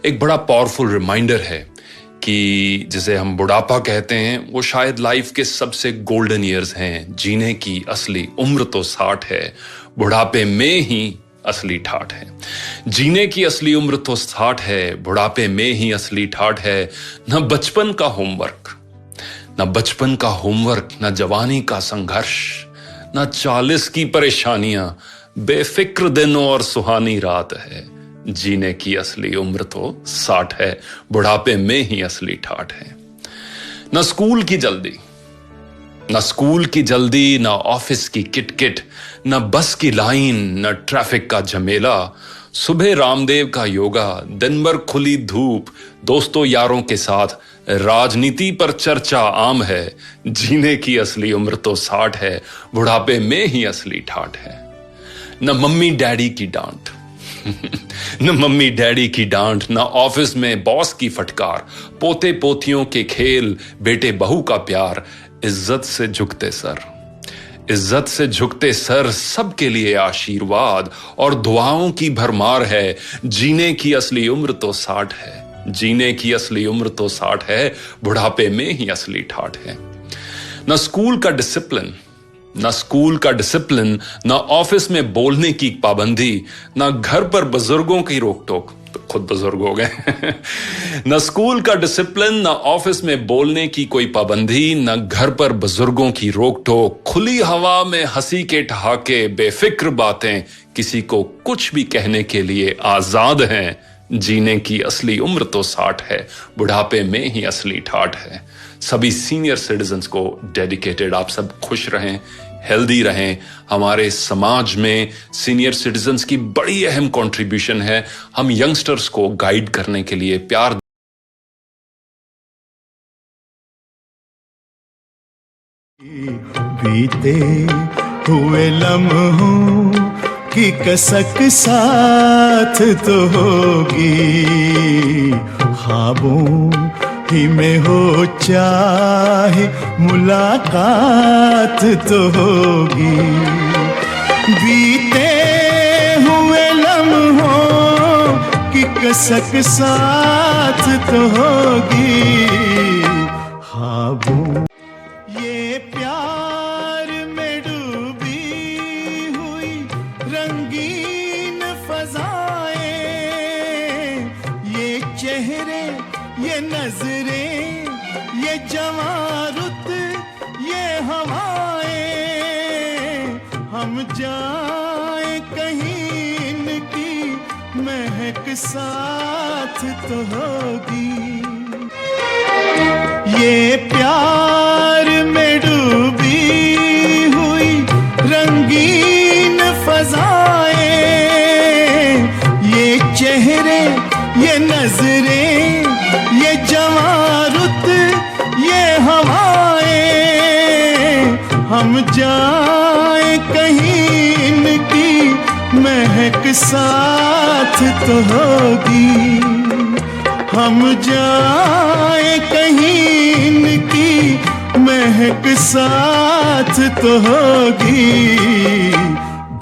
एक बड़ा powerful reminder है कि जिसे हम बुढ़ापा कहते हैं वो शायद लाइफ के सबसे गोल्डन ईयर्स हैं। जीने की असली उम्र तो 60 है, बुढ़ापे में ही असली ठाठ है। जीने की असली उम्र तो 60 है, बुढ़ापे में ही असली ठाठ है। न बचपन का होमवर्क, न बचपन का होमवर्क, न जवानी का संघर्ष, न 40 की परेशानियां, बेफिक्र दिन और सुहानी रात है। जीने की असली उम्र तो 60 है, बुढ़ापे में ही असली ठाठ है। न स्कूल की जल्दी, न स्कूल की जल्दी, न ऑफिस की किटकिट, न बस की लाइन, न ट्रैफिक का झमेला। सुबह रामदेव का योगा, दिन भर खुली धूप, दोस्तों यारों के साथ राजनीति पर चर्चा आम है। जीने की असली उम्र तो 60 है, बुढ़ापे में ही असली ठाठ है। न मम्मी डैडी की डांट न मम्मी डैडी की डांट, न ऑफिस में बॉस की फटकार, पोते पोतियों के खेल, बेटे बहू का प्यार। इज्जत से झुकते सर, इज्जत से झुकते सर, सबके लिए आशीर्वाद और दुआओं की भरमार है। जीने की असली उम्र तो 60 है, जीने की असली उम्र तो 60 है, बुढ़ापे में ही असली ठाठ है। न स्कूल का डिसिप्लिन, न स्कूल का डिसिप्लिन, न ऑफिस में बोलने की पाबंदी, न घर पर बुजुर्गों की रोक टोक, तो खुद बुजुर्ग हो गए न स्कूल का डिसिप्लिन, न ऑफिस में बोलने की कोई पाबंदी, न घर पर बुजुर्गों की रोक टोक। खुली हवा में हंसी के ठहाके, बेफिक्र बातें, किसी को कुछ भी कहने के लिए आजाद हैं। जीने की असली उम्र तो 60 है, बुढ़ापे में ही असली ठाठ है। सभी सीनियर सिटीजन्स को डेडिकेटेड। आप सब खुश रहें, हेल्दी रहें। हमारे समाज में सीनियर सिटीजन्स की बड़ी अहम कंट्रीब्यूशन है। हम यंगस्टर्स को गाइड करने के लिए प्यार बीते हुए लम्हों की कसक साथ तो होगी, ख्वाबों ही में हो चाहे मुलाकात तो होगी। बीते हुए लम्हों की कसक साथ तो होगी, ख्वाबों ये प्यार में डूबी हुई रंगीन फजाएं, ये चेहरे, ये नजरें, ये जवां रुत, ये हवाएं। हम जाए कहीं इनकी महक साथ तो होगी। ये प्यार में डूबी हुई रंगीन फजाएं, ये चेहरे, ये नजरें, ये जवां रुत, ये हवाएं। हम जाए कहीं इनकी महक साथ तो होगी। हम जाए कहीं इनकी महक साथ तो होगी।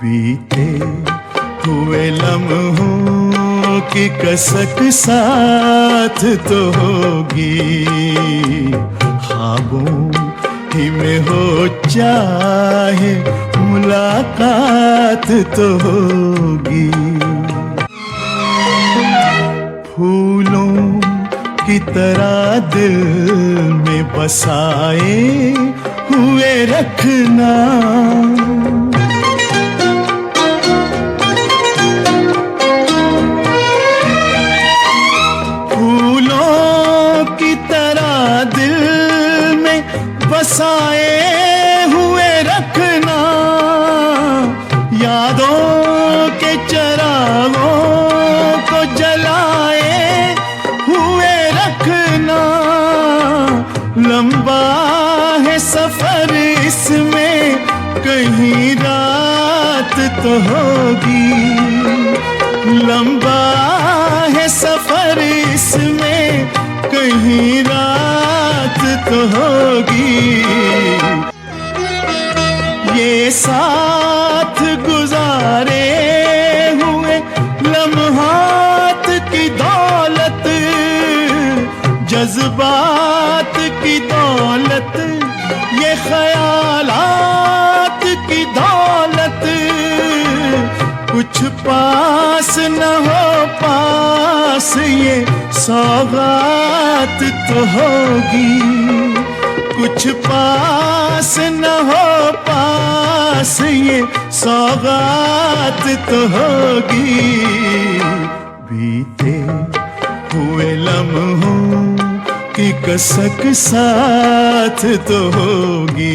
बीते हुए लम्हों की कसक साथ तो होगी, ख्वाबों ही में हो चाहे मुलाकात तो होगी। फूलों की तरह दिल में बसाए हुए रखना, फूलों की तरह दिल में बसाए हुए रखना। यादों के चरागों को जलाए हुए रखना। लंबा है सफर इसमें, कहीं रात तो होगी। लंबा है सफर इसमें, कहीं रात तो होगी। ये साथ गुजारे हुए लम्हात की दौलत जज्बात की दौलत, ये ख्यालात की दौलत, कुछ पास न हो पास ये सौगात तो होगी। कुछ पास न हो पास ये सौगात तो होगी। बीते हुए लम्हों की कसक साथ तो होगी।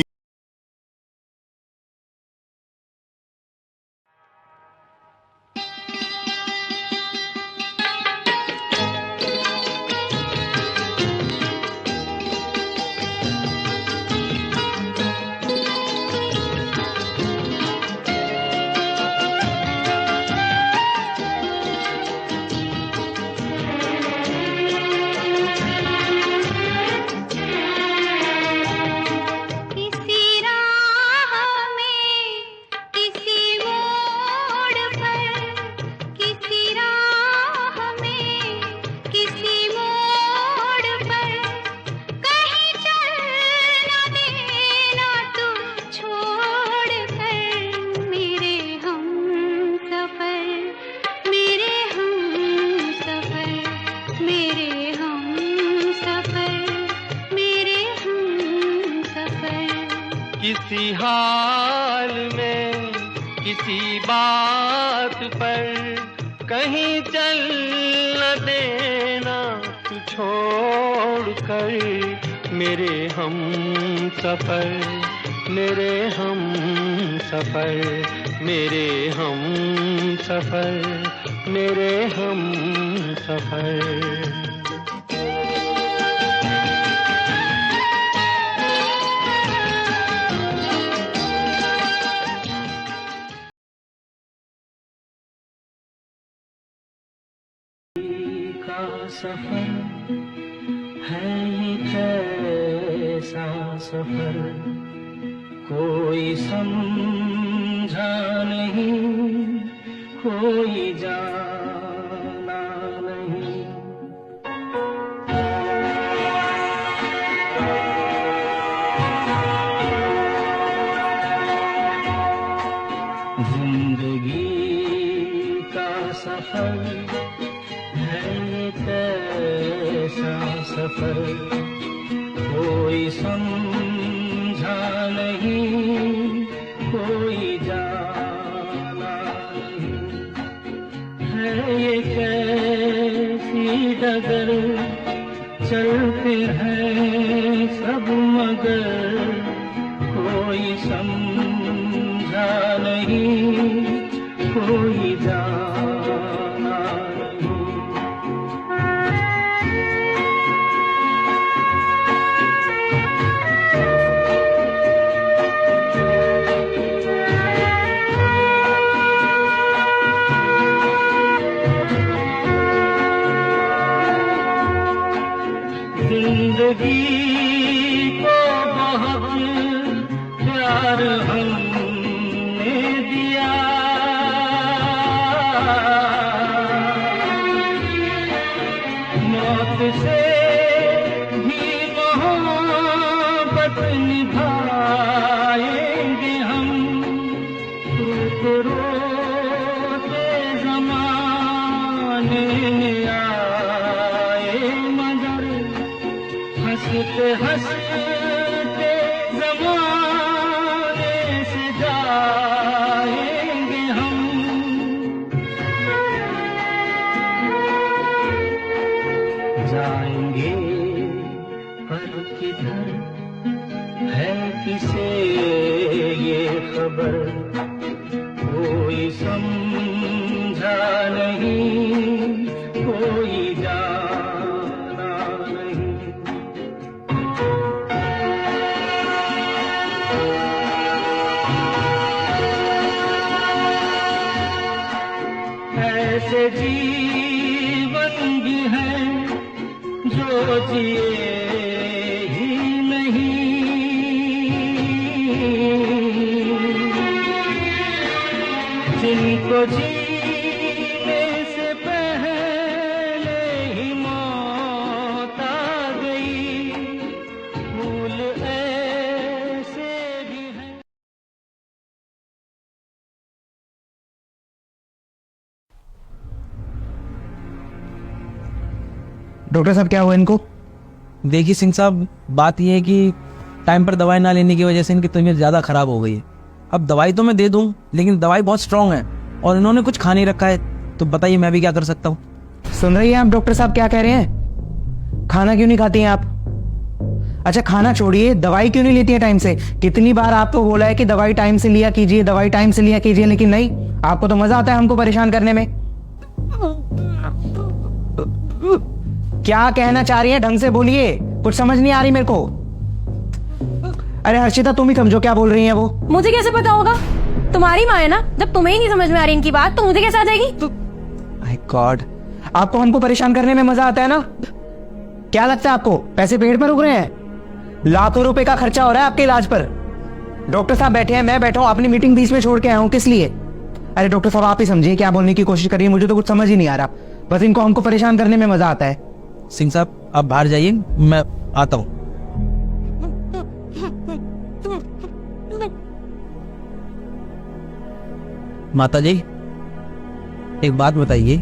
किसी हाल में किसी बात पर कहीं चल न देना तू छोड़ कर मेरे हम सफर, मेरे हम सफर, मेरे हम सफर, मेरे हम सफर। सफर है ये कैसा सफर, कोई समझा नहीं, कोई जाना नहीं। जिंदगी का सफर कैसा सफर, कोई समझा नहीं, कोई जाना नहीं। है ये कैसी डगर, चलते हैं सब मगर कोई समझा नहीं, कोई जाना नहीं। जिंदगी को बहुत प्यार हमने दिया, मौत से भी मोहब्बत निभाएंगे हम। रोते ज़माने में आए मगर हंसते हंसते ज़माने से जाएंगे हम। जाएंगे पर किधर है किसे ये खबर, कोई समझा नहीं, कोई जाना नहीं। ऐसे जीवन भी हैं जो जिए ही नहीं, जिनको जीने से पहले ही मौत आ गई। डॉक्टर साहब क्या हुआ इनको? देखिए सिंह साहब, बात यह है कि टाइम पर दवाई ना लेने की वजह से इनकी तबीयत ज़्यादा ख़राब हो गई है। अब दवाई तो मैं दे दूं, लेकिन दवाई बहुत स्ट्रांग है और इन्होंने कुछ खा नहीं रखा है, तो बताइए मैं भी क्या कर सकता हूँ। सुन रही हैं आप डॉक्टर साहब क्या कह रहे हैं? खाना क्यों नहीं खाती हैं आप? अच्छा खाना छोड़िए, दवाई क्यों नहीं लेती है टाइम से? कितनी बार आपको बोला है कि दवाई टाइम से लिया कीजिए, दवाई टाइम से लिया कीजिए, लेकिन नहीं, आपको तो मजा आता है हमको परेशान करने में। क्या कहना चाह रही है? ढंग से बोलिए, कुछ समझ नहीं आ रही मेरे को। अरे हर्षिता तुम ही समझो क्या बोल रही है वो। मुझे कैसे पता होगा? तुम्हारी माँ है ना, जब तुम्हें ही नहीं समझ में आ रही इनकी बात तो मुझे कैसे आ जाएगी? माय गॉड, आपको हमको परेशान करने में मजा आता है ना? क्या लगता है आपको पैसे पेड़ पर उग रहे हैं? लाखों रुपए का खर्चा हो रहा है आपके इलाज पर। डॉक्टर साहब बैठे हैं, मैं बैठा हूं, अपनी मीटिंग बीच में छोड़ के आया हूं, किस लिए? अरे डॉक्टर साहब आप ही समझिए क्या बोलने की कोशिश करिए, मुझे तो कुछ समझ ही नहीं आ रहा। बस इनको हमको परेशान करने में मजा आता है। सिंह साहब आप बाहर जाइए, मैं आता हूँ। माता जी एक बात बताइए।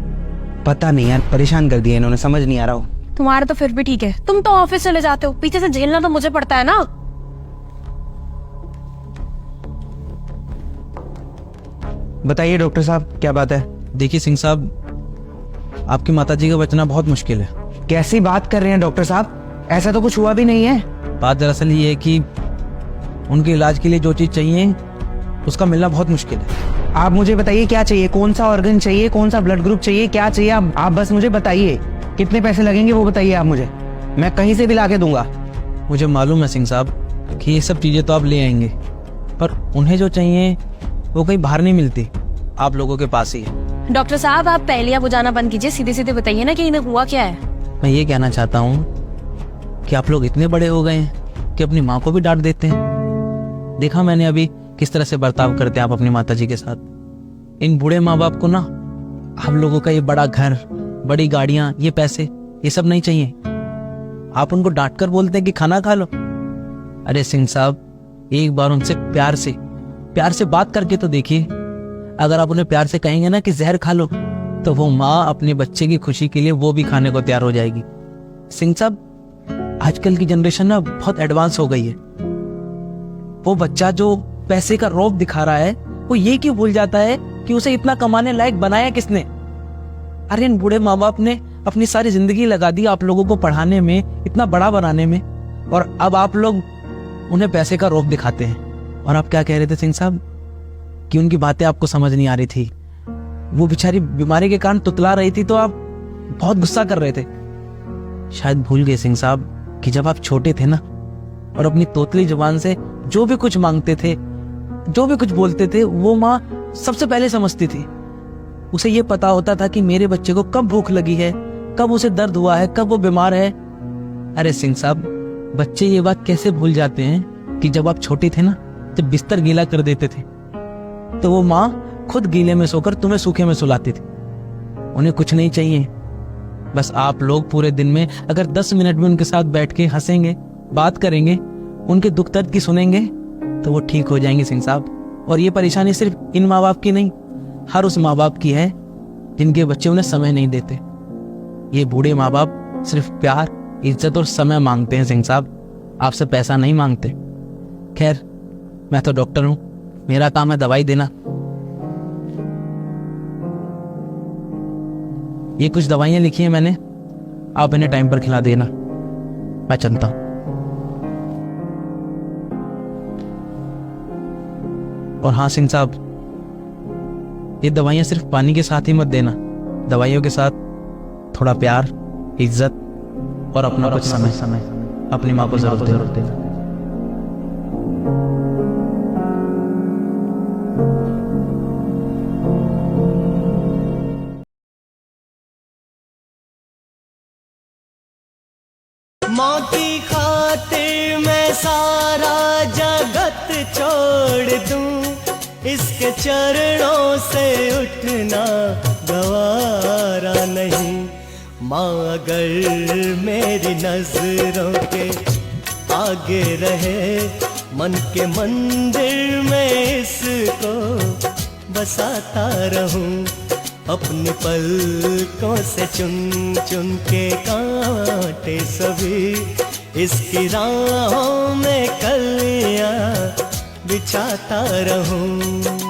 पता नहीं यार, परेशान कर दिया इन्होंने, समझ नहीं आ रहा हो। तुम्हारा तो फिर भी ठीक है, तुम तो ऑफिस चले जाते हो, पीछे से झेलना तो मुझे पड़ता है ना। बताइए डॉक्टर साहब क्या बात है? देखिए सिंह साहब, आपकी माताजी का बचना बहुत मुश्किल है। कैसी बात कर रहे हैं डॉक्टर साहब? ऐसा तो कुछ हुआ भी नहीं है। बात दरअसल ये है कि उनके इलाज के लिए जो चीज चाहिए उसका मिलना बहुत मुश्किल है। आप मुझे बताइए क्या चाहिए, कौन सा ऑर्गन चाहिए, कौन सा ब्लड ग्रुप चाहिए, क्या चाहिए? आप बस मुझे बताइए, कितने पैसे लगेंगे वो बताइए आप मुझे, मैं कहीं से भी लाके दूंगा। मुझे मालूम है सिंह साहब कि ये सब चीजें तो आप ले आएंगे, पर उन्हें जो चाहिए वो कहीं बाहर नहीं मिलती, आप लोगों के पास ही है। डॉक्टर साहब आप पहले बुझाना बंद कीजिए, सीधे सीधे बताइए ना कि इन्हें हुआ क्या है। मैं ये कहना चाहता हूँ कि आप लोग इतने बड़े हो गए हैं कि अपनी माँ को भी डांट देते हैं। देखा मैंने अभी किस तरह से बर्ताव करते हैं आप अपनी माताजी के साथ। इन बूढ़े माँ बाप को ना हम लोगों का ये बड़ा घर, बड़ी गाड़ियां, ये पैसे, ये सब नहीं चाहिए। आप उनको डांट कर बोलते हैं कि खाना खा लो। अरे सिंह साहब एक बार उनसे प्यार से बात करके तो देखिए। अगर आप उन्हें प्यार से कहेंगे ना कि जहर खा लो, तो वो माँ अपने बच्चे की खुशी के लिए वो भी खाने को तैयार हो जाएगी। सिंह साहब आजकल की जनरेशन ना बहुत एडवांस हो गई है। वो बच्चा जो पैसे का रौब दिखा रहा है, वो ये क्यों भूल जाता है कि उसे इतना कमाने लायक बनाया किसने? अरे इन बूढ़े माँ बाप ने अपनी सारी जिंदगी लगा दी आप लोगों को पढ़ाने में, इतना बड़ा बनाने में, और अब आप लोग उन्हें पैसे का रौब दिखाते हैं। और आप क्या कह रहे थे सिंह साहब कि उनकी बातें आपको समझ नहीं आ रही थी, वो बेचारी बीमारी के कारण तुतला रही थी तो आप बहुत गुस्सा कर रहे थे। शायद भूल गए सिंह साहब कि जब आप छोटे थे ना और अपनी तोतली जुबान से जो भी कुछ मांगते थे, जो भी कुछ बोलते थे, वो माँ सबसे पहले समझती थी। उसे ये पता होता था कि मेरे बच्चे को कब भूख लगी है, कब उसे दर्द हुआ है, कब वो बीमार है। अरे सिंह साहब बच्चे ये बात कैसे भूल जाते हैं कि जब आप छोटे थे ना, जब बिस्तर गीला कर देते थे तो वो माँ खुद गीले में सोकर तुम्हें सूखे में सुलाती थी। उन्हें कुछ नहीं चाहिए, बस आप लोग पूरे दिन में अगर 10 मिनट में उनके साथ बैठ के हंसेंगे, बात करेंगे, उनके दुख दर्द की सुनेंगे तो वो ठीक हो जाएंगे सिंह साहब। और ये परेशानी सिर्फ इन माँ बाप की नहीं, हर उस माँ बाप की है जिनके बच्चे उन्हें समय नहीं देते। ये बूढ़े माँ बाप सिर्फ प्यार, इज्जत और समय मांगते हैं सिंह साहब, आपसे पैसा नहीं मांगते। खैर मैं तो डॉक्टर हूं, मेरा काम है दवाई देना। ये कुछ दवाइयां लिखी हैं मैंने, आप इन्हें टाइम पर खिला देना। मैं चलता हूं। और हाँ सिंह साहब, ये दवाइयां सिर्फ पानी के साथ ही मत देना, दवाइयों के साथ थोड़ा प्यार, इज्जत और अपना कुछ समय अपनी माँ को जरूर देना। माँ की खातिर मैं सारा जगत छोड़ दूं, इसके चरणों से उठना गवारा नहीं। माँ अगर मेरी नजरों के आगे रहे, मन के मंदिर में इसको बसाता रहूं। अपनी पलकों से चुन चुन के कांटे सभी, इसकी राहों में कलियां बिछाता रहूं।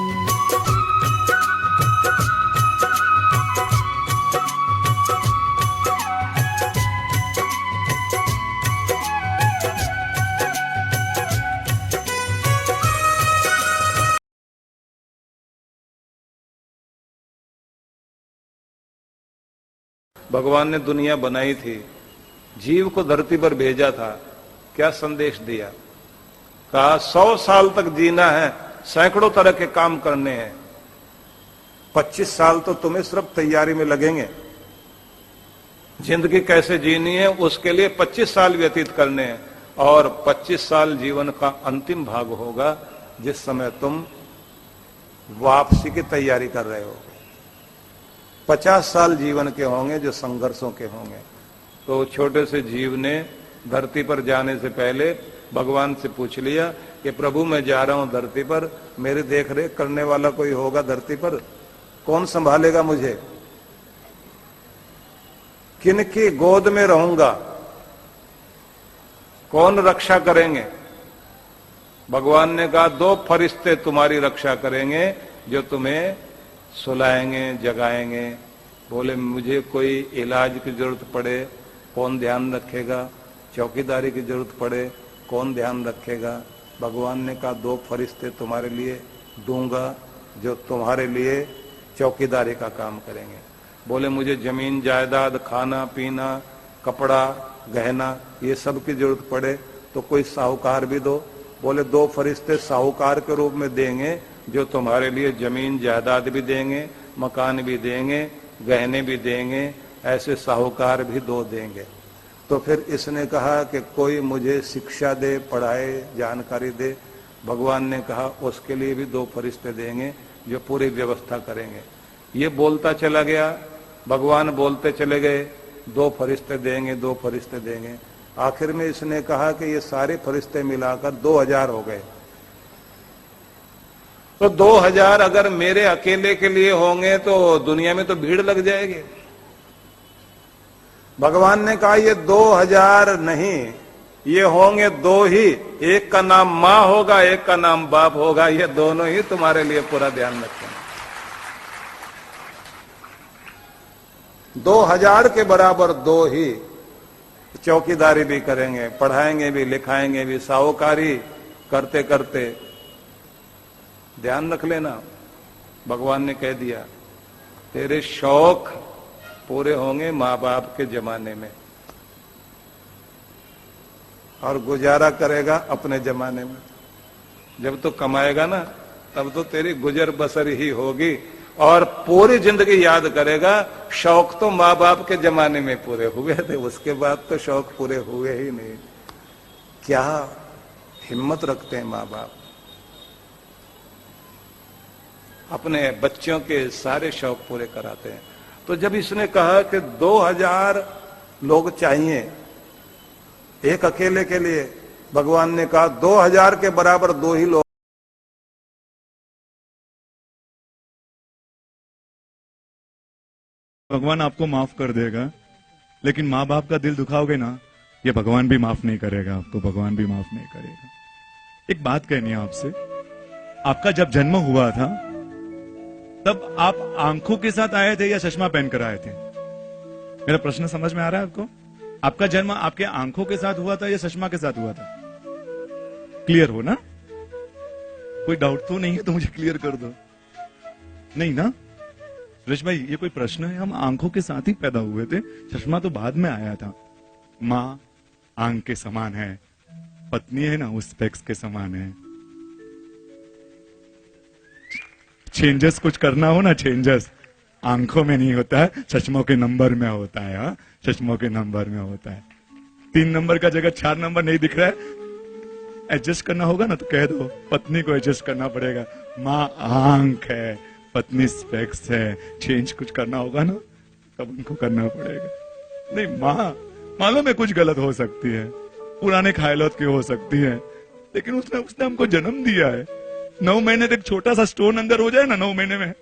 भगवान ने दुनिया बनाई थी, जीव को धरती पर भेजा था, क्या संदेश दिया? कहा 100 साल तक जीना है, सैकड़ों तरह के काम करने हैं। 25 साल तो तुम्हें सिर्फ तैयारी में लगेंगे। जिंदगी कैसे जीनी है उसके लिए 25 साल व्यतीत करने हैं, और 25 साल जीवन का अंतिम भाग होगा जिस समय तुम वापसी की तैयारी कर रहे हो। 50 साल जीवन के होंगे जो संघर्षों के होंगे। तो छोटे से जीव ने धरती पर जाने से पहले भगवान से पूछ लिया कि प्रभु मैं जा रहा हूं धरती पर, मेरी देख रेख करने वाला कोई होगा धरती पर? कौन संभालेगा मुझे? किनकी गोद में रहूंगा? कौन रक्षा करेंगे? भगवान ने कहा 2 फरिश्ते तुम्हारी रक्षा करेंगे जो तुम्हें सुलाएंगे, जगाएंगे। बोले मुझे कोई इलाज की जरूरत पड़े कौन ध्यान रखेगा? चौकीदारी की जरूरत पड़े कौन ध्यान रखेगा? भगवान ने कहा 2 फरिश्ते तुम्हारे लिए दूंगा जो तुम्हारे लिए चौकीदारी का काम करेंगे। बोले मुझे जमीन जायदाद, खाना पीना, कपड़ा, गहना ये सब की जरूरत पड़े तो कोई साहूकार भी दो। बोले 2 फरिश्ते साहूकार के रूप में देंगे जो तुम्हारे लिए जमीन जायदाद भी देंगे, मकान भी देंगे, गहने भी देंगे, ऐसे साहूकार भी 2 देंगे। तो फिर इसने कहा कि कोई मुझे शिक्षा दे, पढ़ाए, जानकारी दे। भगवान ने कहा उसके लिए भी 2 फरिश्ते देंगे जो पूरी व्यवस्था करेंगे। ये बोलता चला गया, भगवान बोलते चले गए, 2 फरिश्ते देंगे, 2 फरिश्ते देंगे। आखिर में इसने कहा कि ये सारे फरिश्ते मिलाकर 2000 हो गए। तो 2000 अगर मेरे अकेले के लिए होंगे तो दुनिया में तो भीड़ लग जाएगी। भगवान ने कहा ये 2000 नहीं, ये होंगे 2 ही। एक का नाम मां होगा, एक का नाम बाप होगा। ये दोनों ही तुम्हारे लिए पूरा ध्यान रखेंगे। 2000 के बराबर 2 ही चौकीदारी भी करेंगे, पढ़ाएंगे भी, लिखाएंगे भी, साहूकारी करते करते। ध्यान रख लेना, भगवान ने कह दिया तेरे शौक पूरे होंगे माँ बाप के जमाने में, और गुजारा करेगा अपने जमाने में। जब तो कमाएगा ना तब तो तेरी गुजर बसर ही होगी, और पूरी जिंदगी याद करेगा शौक तो माँ बाप के जमाने में पूरे हुए थे, उसके बाद तो शौक पूरे हुए ही नहीं। क्या हिम्मत रखते हैं माँ बाप, अपने बच्चों के सारे शौक पूरे कराते हैं। तो जब इसने कहा कि 2000 लोग चाहिए एक अकेले के लिए, भगवान ने कहा 2000 के बराबर 2 ही लोग। भगवान आपको माफ कर देगा, लेकिन माँ बाप का दिल दुखाओगे ना, ये भगवान भी माफ नहीं करेगा आपको, भगवान भी माफ नहीं करेगा। एक बात कहनी है आपसे, आपका जब जन्म हुआ था तब आप आंखों के साथ आए थे या चश्मा पहनकर आए थे? मेरा प्रश्न समझ में आ रहा है आपको? आपका जन्म आपके आंखों के साथ हुआ था या चश्मा के साथ हुआ था? क्लियर हो ना? कोई डाउट तो नहीं है तो मुझे क्लियर कर दो। नहीं ना सुरेश भाई, ये कोई प्रश्न है? हम आंखों के साथ ही पैदा हुए थे, चश्मा तो बाद में आया था। माँ आंख के समान है, पत्नी है ना उस स्पेक्स के समान है। चेंजेस कुछ करना हो ना, चेंजेस आंखों में नहीं होता है, चश्मों के नंबर में होता है। हाँ, चश्मों के नंबर में होता है। 3 नंबर का जगह 4 नंबर नहीं दिख रहा है, एडजस्ट करना होगा ना तो कह दो, पत्नी को एडजस्ट करना पड़ेगा। माँ आंख है, पत्नी स्पेक्स है, चेंज कुछ करना होगा ना तब उनको करना पड़ेगा। नहीं, माँ मालूम है कुछ गलत हो सकती है, पुराने ख्यालों की हो सकती है, लेकिन उसने हमको जन्म दिया है। 9 महीने तक छोटा सा स्टोन अंदर हो जाए ना 9 महीने में,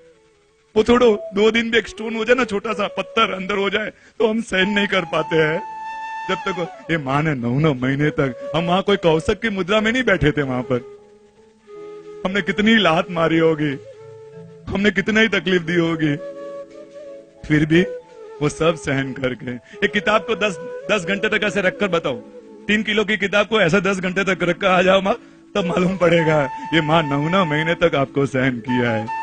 वो छोड़ो, 2 दिन भी एक स्टोन हो जाए ना, छोटा सा पत्थर अंदर हो जाए तो हम सहन नहीं कर पाते हैं। जब तक ये माँ ने 9 महीने तक, हम वहां कोई कौशक की मुद्रा में नहीं बैठे थे, वहां पर हमने कितनी लात मारी होगी, हमने कितना ही तकलीफ दी होगी, फिर भी वो सब सहन करके एक किताब को 10 घंटे तक ऐसे रखकर बताओ, 3 किलो की किताब को ऐसा 10 घंटे तक रखकर आ जाओ माँ, तब मालूम पड़ेगा ये माँ 9 महीने तक आपको सहन किया है।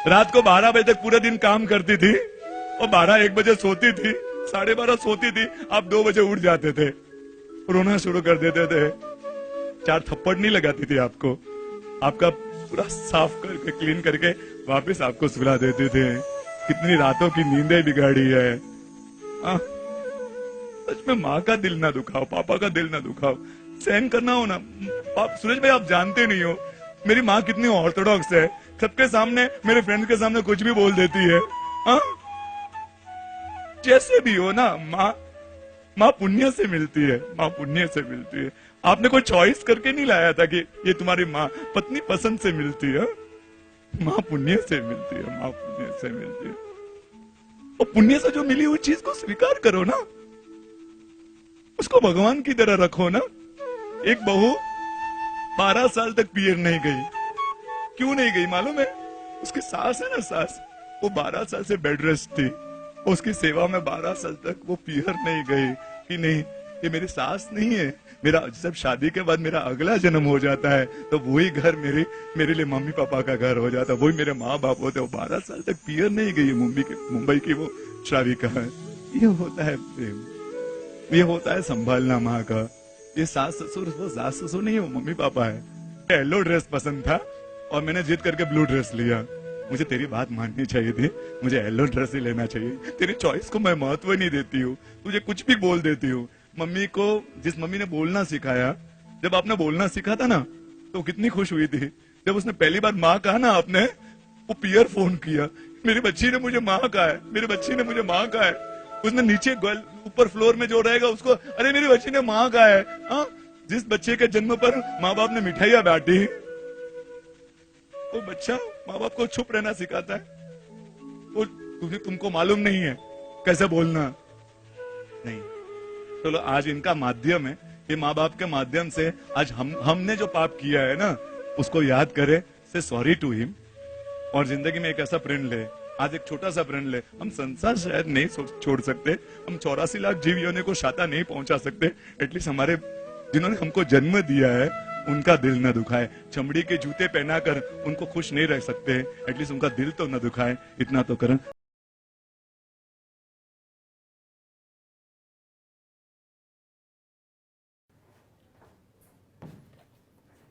रात को 12 बजे तक पूरा दिन काम करती थी और 12-1 बजे सोती थी, 12:30 सोती थी, आप 2 बजे उठ जाते थे, रोना शुरू कर देते थे। 4 थप्पड़ नहीं लगाती थी आपको, आपका पूरा साफ करके क्लीन करके वापस आपको सुला देते थे। कितनी रातों की नींदें बिगाड़ी है। सच में माँ का दिल ना दुखाओ, पापा का दिल ना दुखाओ, सहन करना हो ना। सूरज भाई आप जानते नहीं हो मेरी माँ कितनी ऑर्थोडॉक्स है, सबके सामने, मेरे फ्रेंड के सामने कुछ भी बोल देती है। जैसे भी हो ना, माँ पुण्य से मिलती है, माँ पुण्य से मिलती है। आपने कोई चॉइस करके नहीं लाया था कि ये तुम्हारी माँ, पत्नी पसंद से मिलती है, माँ पुण्य से मिलती है, माँ पुण्य से मिलती है। और पुण्य से जो मिली हुई चीज को स्वीकार करो ना, उसको भगवान की तरह रखो ना। एक बहू 12 साल तक पियर नहीं गई, क्यों नहीं गई मालूम है? उसकी सास है ना, सास, वो 12 साल से बेड रेस्ट थी, उसकी सेवा में 12 साल तक वो पियर नहीं गई कि नहीं ये मेरी सास नहीं है, मेरा जब शादी के बाद मेरा अगला जन्म हो जाता है तो वही घर मेरे लिए मम्मी पापा का घर हो जाता है, वही मेरे माँ बाप होते। वो 12 साल तक पियर नहीं गई, मुंबई की वो श्राविका है। ये होता है प्रेम, ये होता है संभालना माँ का। ये सास ससुर, वो सास ससुर नहीं, वो मम्मी पापा है। येलो ड्रेस पसंद था और मैंने जिद करके ब्लू ड्रेस लिया। मुझे तेरी बात माननी चाहिए थी, मुझे येलो ड्रेस ही लेना चाहिए। तेरी चॉइस को मैं महत्व नहीं देती हूँ, तुझे कुछ भी बोल देती हूँ। मम्मी को, जिस मम्मी ने बोलना सिखाया, जब आपने बोलना सीखा था ना तो कितनी खुश हुई थी। जब उसने पहली बार माँ कहा ना आपने, वो पियर फोन किया, मेरी बच्ची ने मुझे माँ कहा है, मेरी बच्ची ने मुझे माँ कहा है। उसने नीचे ऊपर फ्लोर में जो रहेगा उसको, अरे मेरी बच्ची ने माँ कहा है। जिस बच्चे के जन्म पर माँ बाप ने मिठाइयां बांटी, वो बच्चा माँ बाप को चुप रहना सिखाता है। वो तुमको मालूम नहीं है कैसे बोलना नहीं। चलो आज इनका माध्यम है, ये माँ बाप के माध्यम से आज हमने जो पाप किया है ना उसको याद करे, से सॉरी टू हिम, और जिंदगी में एक ऐसा प्रण ले। आज एक छोटा सा प्रण ले। हम संसार शायद नहीं छोड़ सकते, हम 84 लाख जीव योनि को शाता नहीं पहुंचा सकते, एटलीस्ट हमारे जिन्होंने हमको जन्म दिया है उनका दिल न दुखाए। चमड़ी के जूते पहनाकर उनको खुश नहीं रह सकते, एटलीस्ट उनका दिल तो न दुखाए, इतना तो करें।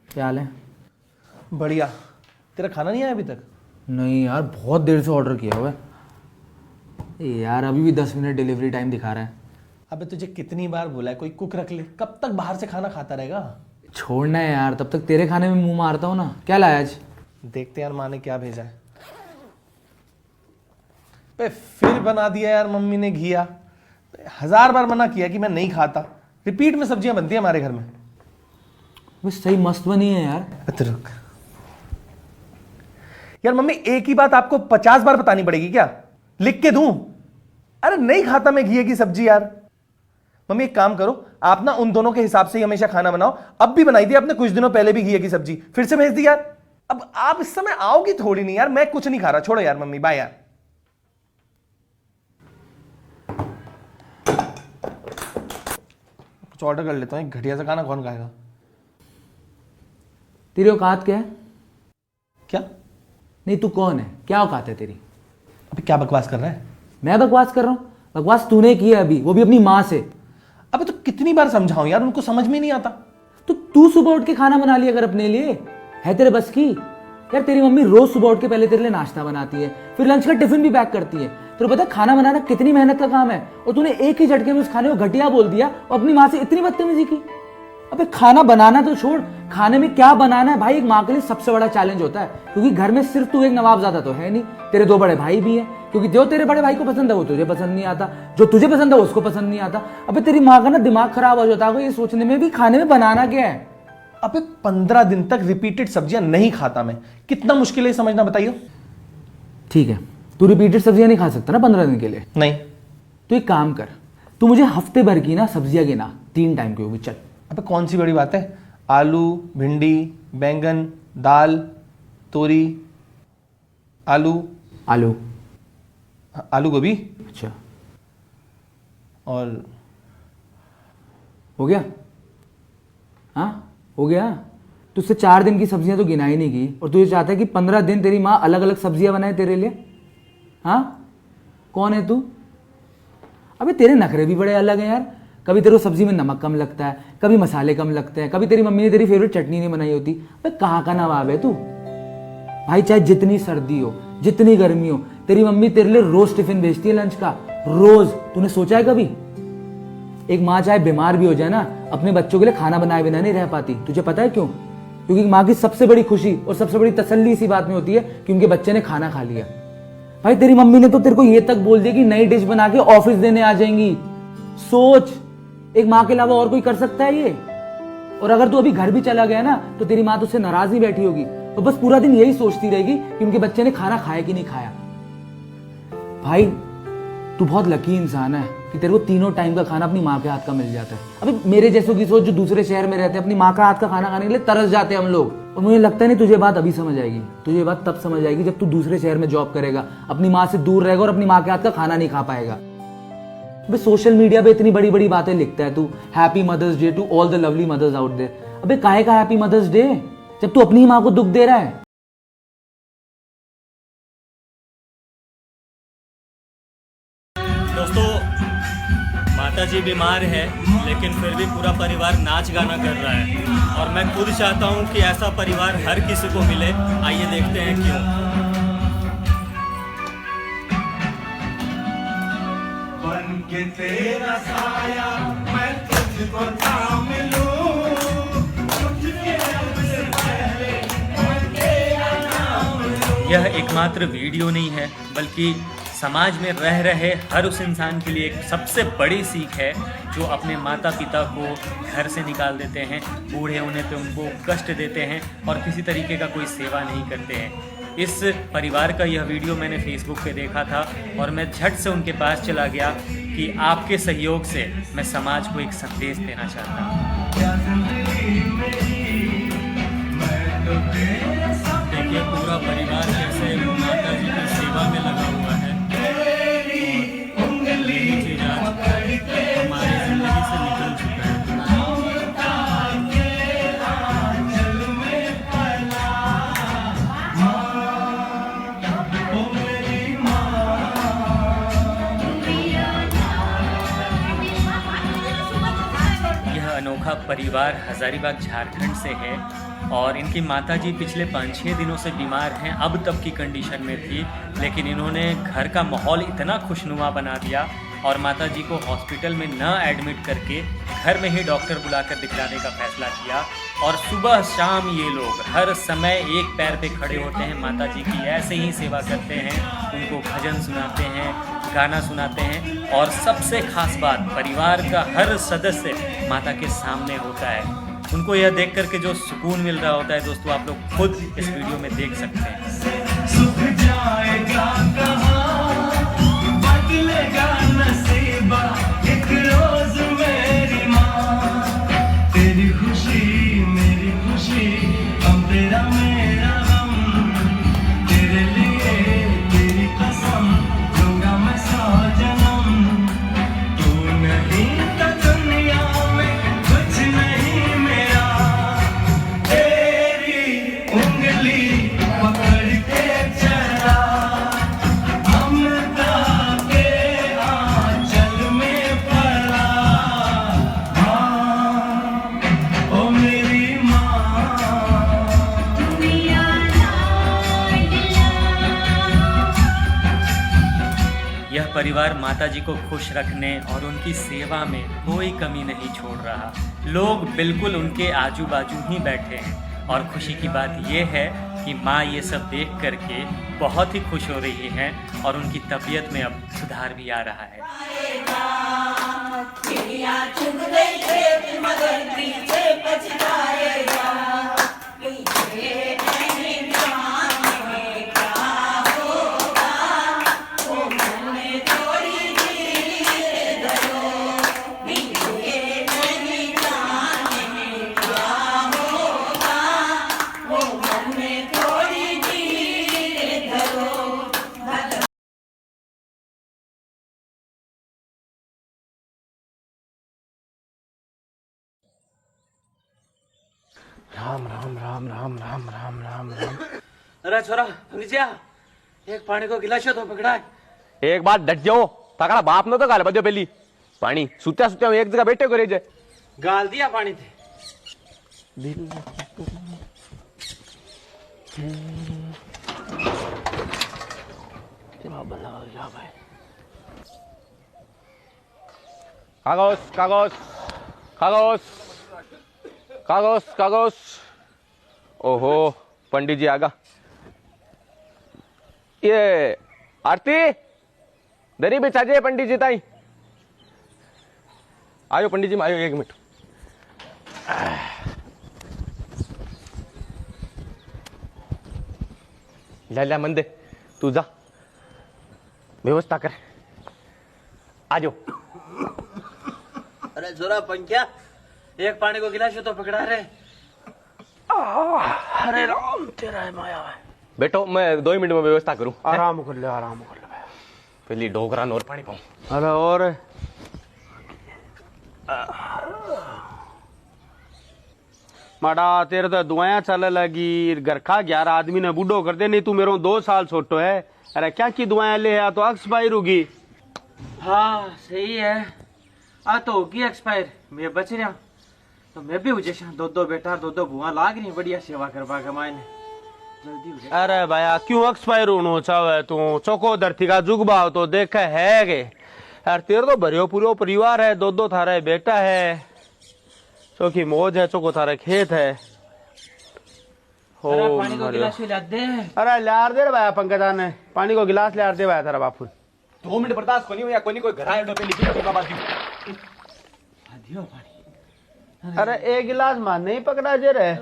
क्या हाल है? बढ़िया। तेरा खाना नहीं आया अभी तक? नहीं यार, बहुत देर से ऑर्डर किया हुआ है यार, अभी भी 10 मिनट डिलीवरी टाइम दिखा रहा है। अबे तुझे कितनी बार बोला है कोई कुक रख ले, कब तक बाहर से खाना खाता रहेगा? छोड़ना है यार, तब तक तेरे खाने में मुंह मारता हूँ ना। क्या लाया आज? देखते यार माँ ने क्या भेजा है। बे फिर बना दिया यार मम्मी ने घिया। 1000 बार मना किया कि मैं नहीं खाता, रिपीट में सब्जियां बनती है हमारे घर में। सही मस्त बनी है यार। रुक यार, मम्मी एक ही बात आपको 50 बार बतानी पड़ेगी क्या? लिख के दूं? अरे नहीं खाता मैं घिये की सब्जी यार। मम्मी एक काम करो, आप ना उन दोनों के हिसाब से ही हमेशा खाना बनाओ। अब भी बनाई थी आपने कुछ दिनों पहले भी घिये की सब्जी, फिर से भेज दी यार। अब आप इस समय आओगी थोड़ी नहीं यार, मैं कुछ नहीं खा रहा, छोड़ो यार मम्मी, बाय यार। कुछ ऑर्डर कर लेता हूँ, घटिया सा खाना कौन खाएगा? तेरी औकात क्या है? क्या? नहीं, तू कौन है? क्या औकात है तेरी? अबे क्या बकवास कर रहा है? मैं बकवास कर रहा हूँ? बकवास तूने की है अभी, वो भी अपनी माँ से। अबे तो कितनी बार समझाऊं यार, उनको समझ में नहीं आता। तो तू सुबह उठ के खाना बना लिया कर अपने लिए, है तेरे बस की? यार तेरी मम्मी रोज सुबह उठ के पहले तेरे लिए नाश्ता बनाती है, फिर लंच का टिफिन भी पैक करती है। तो पता है खाना बनाना कितनी मेहनत का काम है, और तूने एक ही झटके में उस खाने को घटिया बोल दिया और अपनी माँ से इतनी बदतमीजी की। अबे खाना बनाना तो छोड़, खाने में क्या बनाना है भाई एक माँ के लिए सबसे बड़ा चैलेंज होता है, क्योंकि घर में सिर्फ तू एक नवाबजादा तो है नहीं, तेरे 2 बड़े भाई भी हैं, क्योंकि जो तेरे बड़े भाई को पसंद है वो तुझे पसंद नहीं आता, जो तुझे पसंद है उसको पसंद नहीं आता। अबे तेरी माँ का ना दिमाग खराब हो जाता है ये सोचने में भी खाने में बनाना क्या है। अबे 15 दिन तक रिपीटेड सब्जियां नहीं खाता मैं, कितना मुश्किल है समझना, बताइए। ठीक है, तू रिपीटेड सब्जियां नहीं खा सकता ना 15 दिन के लिए। नहीं। तो एक काम कर, तू मुझे हफ्ते भर की ना सब्जियां गिना, 3 टाइम की होगी। चल। अबे कौन सी बड़ी बात है, आलू, भिंडी, बैंगन, दाल, तोरी, आलू गोभी। अच्छा, और हो गया? हाँ हो गया। तुझसे 4 दिन की सब्जियां तो गिना ही नहीं की, और तुझे चाहता है कि 15 दिन तेरी माँ अलग अलग सब्जियां बनाए तेरे लिए? हाँ, कौन है तू? अबे तेरे नखरे भी बड़े अलग हैं यार। कभी तेरे को सब्जी में नमक कम लगता है, कभी मसाले कम लगते हैं, कभी तेरी मम्मी ने तेरी फेवरेट चटनी नहीं बनाई होती। अबे कहाँ का नवाब है तू भाई? चाहे जितनी सर्दी हो, जितनी गर्मी हो, तेरी मम्मी तेरे लिए रोज टिफिन भेजती है लंच का, रोज। तूने सोचा है कभी? एक माँ चाहे बीमार भी हो जाए ना, अपने बच्चों के लिए खाना बनाए बिना नहीं रह पाती। तुझे पता है क्यों? क्योंकि माँ की सबसे बड़ी खुशी और सबसे बड़ी तसल्ली इसी बात में होती है कि उनके बच्चे ने खाना खा लिया। भाई तेरी मम्मी ने तो तेरे को ये तक बोल दिया कि नई डिश बना के ऑफिस देने आ जाएंगी। सोच, एक माँ के अलावा और कोई कर सकता है ये? और अगर तू अभी घर भी चला गया ना, तो तेरी माँ तुझसे नाराज ही बैठी होगी, तो बस पूरा दिन यही सोचती रहेगी कि उनके बच्चे ने खाना खाया कि नहीं खाया। भाई तू बहुत लकी इंसान है कि तेरे को तीनों टाइम का खाना अपनी माँ के हाथ का मिल जाता है। अभी मेरे जैसों की सोच जो दूसरे शहर में रहते हैं, अपनी माँ का हाथ का खाना खाने के लिए तरस जाते हैं हम लोग। और मुझे लगता नहीं तुझे बात अभी समझ आएगी, तुझे बात तब समझ आएगी जब तू दूसरे शहर में जॉब करेगा, अपनी माँ से दूर रहेगा और अपनी माँ के हाथ का खाना नहीं खा पाएगा। अबे सोशल मीडिया पे इतनी बड़ी बड़ी बातें लिखता है तू, happy Mother's Day to all the lovely mothers out there. अबे काहे का हैप्पी मदर्स डे जब तू अपनी माँ को दुख दे रहा है? दोस्तों, माताजी बीमार है लेकिन फिर भी पूरा परिवार नाच गाना कर रहा है, और मैं खुद चाहता हूं कि ऐसा परिवार हर किसी को मिले। आइए देखते हैं क्यों। बन के तेरा साया मैं तुझको थाम लूं, तुझके अब से पहले मैं तेरा नाम लूं। यह एकमात्र वीडियो नहीं है, बल्कि समाज में रह रहे हर उस इंसान के लिए एक सबसे बड़ी सीख है जो अपने माता पिता को घर से निकाल देते हैं, बूढ़े होने पे उनको कष्ट देते हैं और किसी तरीके का कोई सेवा नहीं करते हैं। इस परिवार का यह वीडियो मैंने फेसबुक पे देखा था और मैं झट से उनके पास चला गया कि आपके सहयोग से मैं समाज को एक संदेश देना चाहता हूँ। देखिए पूरा परिवार कैसे माता जी की सेवा में लगा हुआ है। हमारी जिंदगी से निकल चुका है। यह अनोखा परिवार हजारीबाग झारखंड से है और इनकी माताजी पिछले 5-6 दिनों से बीमार हैं, अब तक की कंडीशन में थी, लेकिन इन्होंने घर का माहौल इतना खुशनुमा बना दिया और माताजी को हॉस्पिटल में न एडमिट करके घर में ही डॉक्टर बुलाकर दिखलाने का फैसला किया। और सुबह शाम ये लोग हर समय एक पैर पे खड़े होते हैं, माताजी की ऐसे ही सेवा करते हैं, उनको भजन सुनाते हैं, गाना सुनाते हैं और सबसे खास बात, परिवार का हर सदस्य माता के सामने होता है। उनको यह देख करके जो सुकून मिल रहा होता है दोस्तों, आप लोग खुद इस वीडियो में देख सकते हैं। सुख जाएगा कहाँ, बदलेगा नसीबा एक रोज मेरी माँ। तेरी खुशी मेरी खुशी, हम तेरा मेरा हम, तेरे लिए तेरी कसम लूंगा मैं 100 जन्म। तू नहीं तो दुनिया में कुछ नहीं मेरा, तेरी उंगली पकड़ के चला, ममता के आंचल में पला। हाँ, ओ मेरी माँ। यह परिवार माताजी को खुश रखने और उनकी सेवा में कोई कमी नहीं छोड़ रहा। लोग बिल्कुल उनके आजू बाजू ही बैठे हैं और खुशी की बात यह है कि माँ ये सब देख करके बहुत ही खुश हो रही हैं और उनकी तबीयत में अब सुधार भी आ रहा है। राम राम राम राम राम राम राम राम। अरे छोरा नीचे एक पानी को गिलास तो पकड़ा है। एक बात डट जाओ, ताकड़ा बाप ने तो गाल बदियो पहली पानी सुत्या सुत्या एक जगह बैठे को रह जाए। गाल दिया पानी थे। कागज कागज कागज कागज कागज। ओहो पंडित जी आगा। ये आरती दरी बिछा जे पंडित जी ताई। आयो पंडित जी आयो 1 मिनट। ला मंदे तू जा व्यवस्था कर आजो। अरे जोरा पंख्या एक पानी को गिलास तो पकड़ा रे। अरे राम तेरा है माया है। बैठो मैं 2 मिनट में व्यवस्था करूं। आराम कर ले आराम कर ले। पहली ढोकरा और पानी पाऊं। अरे और माड़ा तेरे तो दुआएं चल लगी घर का 11 आदमी ने बूढ़ो कर दे। नहीं तू मेरे 2 साल छोटो है। अरे क्या की दुआएं ले आ तो एक्सपायर होगी। हाँ सही है। आ तो होगी एक्सपायर मैं बच रहा तो मैं भी उजे 2 बेटा 2 बुआ लाग रही बढ़िया सेवा करवा के मायने जल्दी हो जाए। अरे भैया क्यों एक्सपायर होना चाहे तू चौको धरती का जुग भाव तो देख है के यार तेरे तो भरियो पूरो परिवार है 2 थारे बेटा है चौकी मौज है चौको थारे खेत है। अरे पानी को गिलास ला दे। अरे लार दे भाया पंकजा ने पानी को गिलास लार दे भाया तेरा बापू। 2 मिनट बर्दाश्त कोनी या कोई घर आए पे लिखी बाबा जी दियो पानी। अरे 1 गिलास मान नहीं पकड़ा जे रे।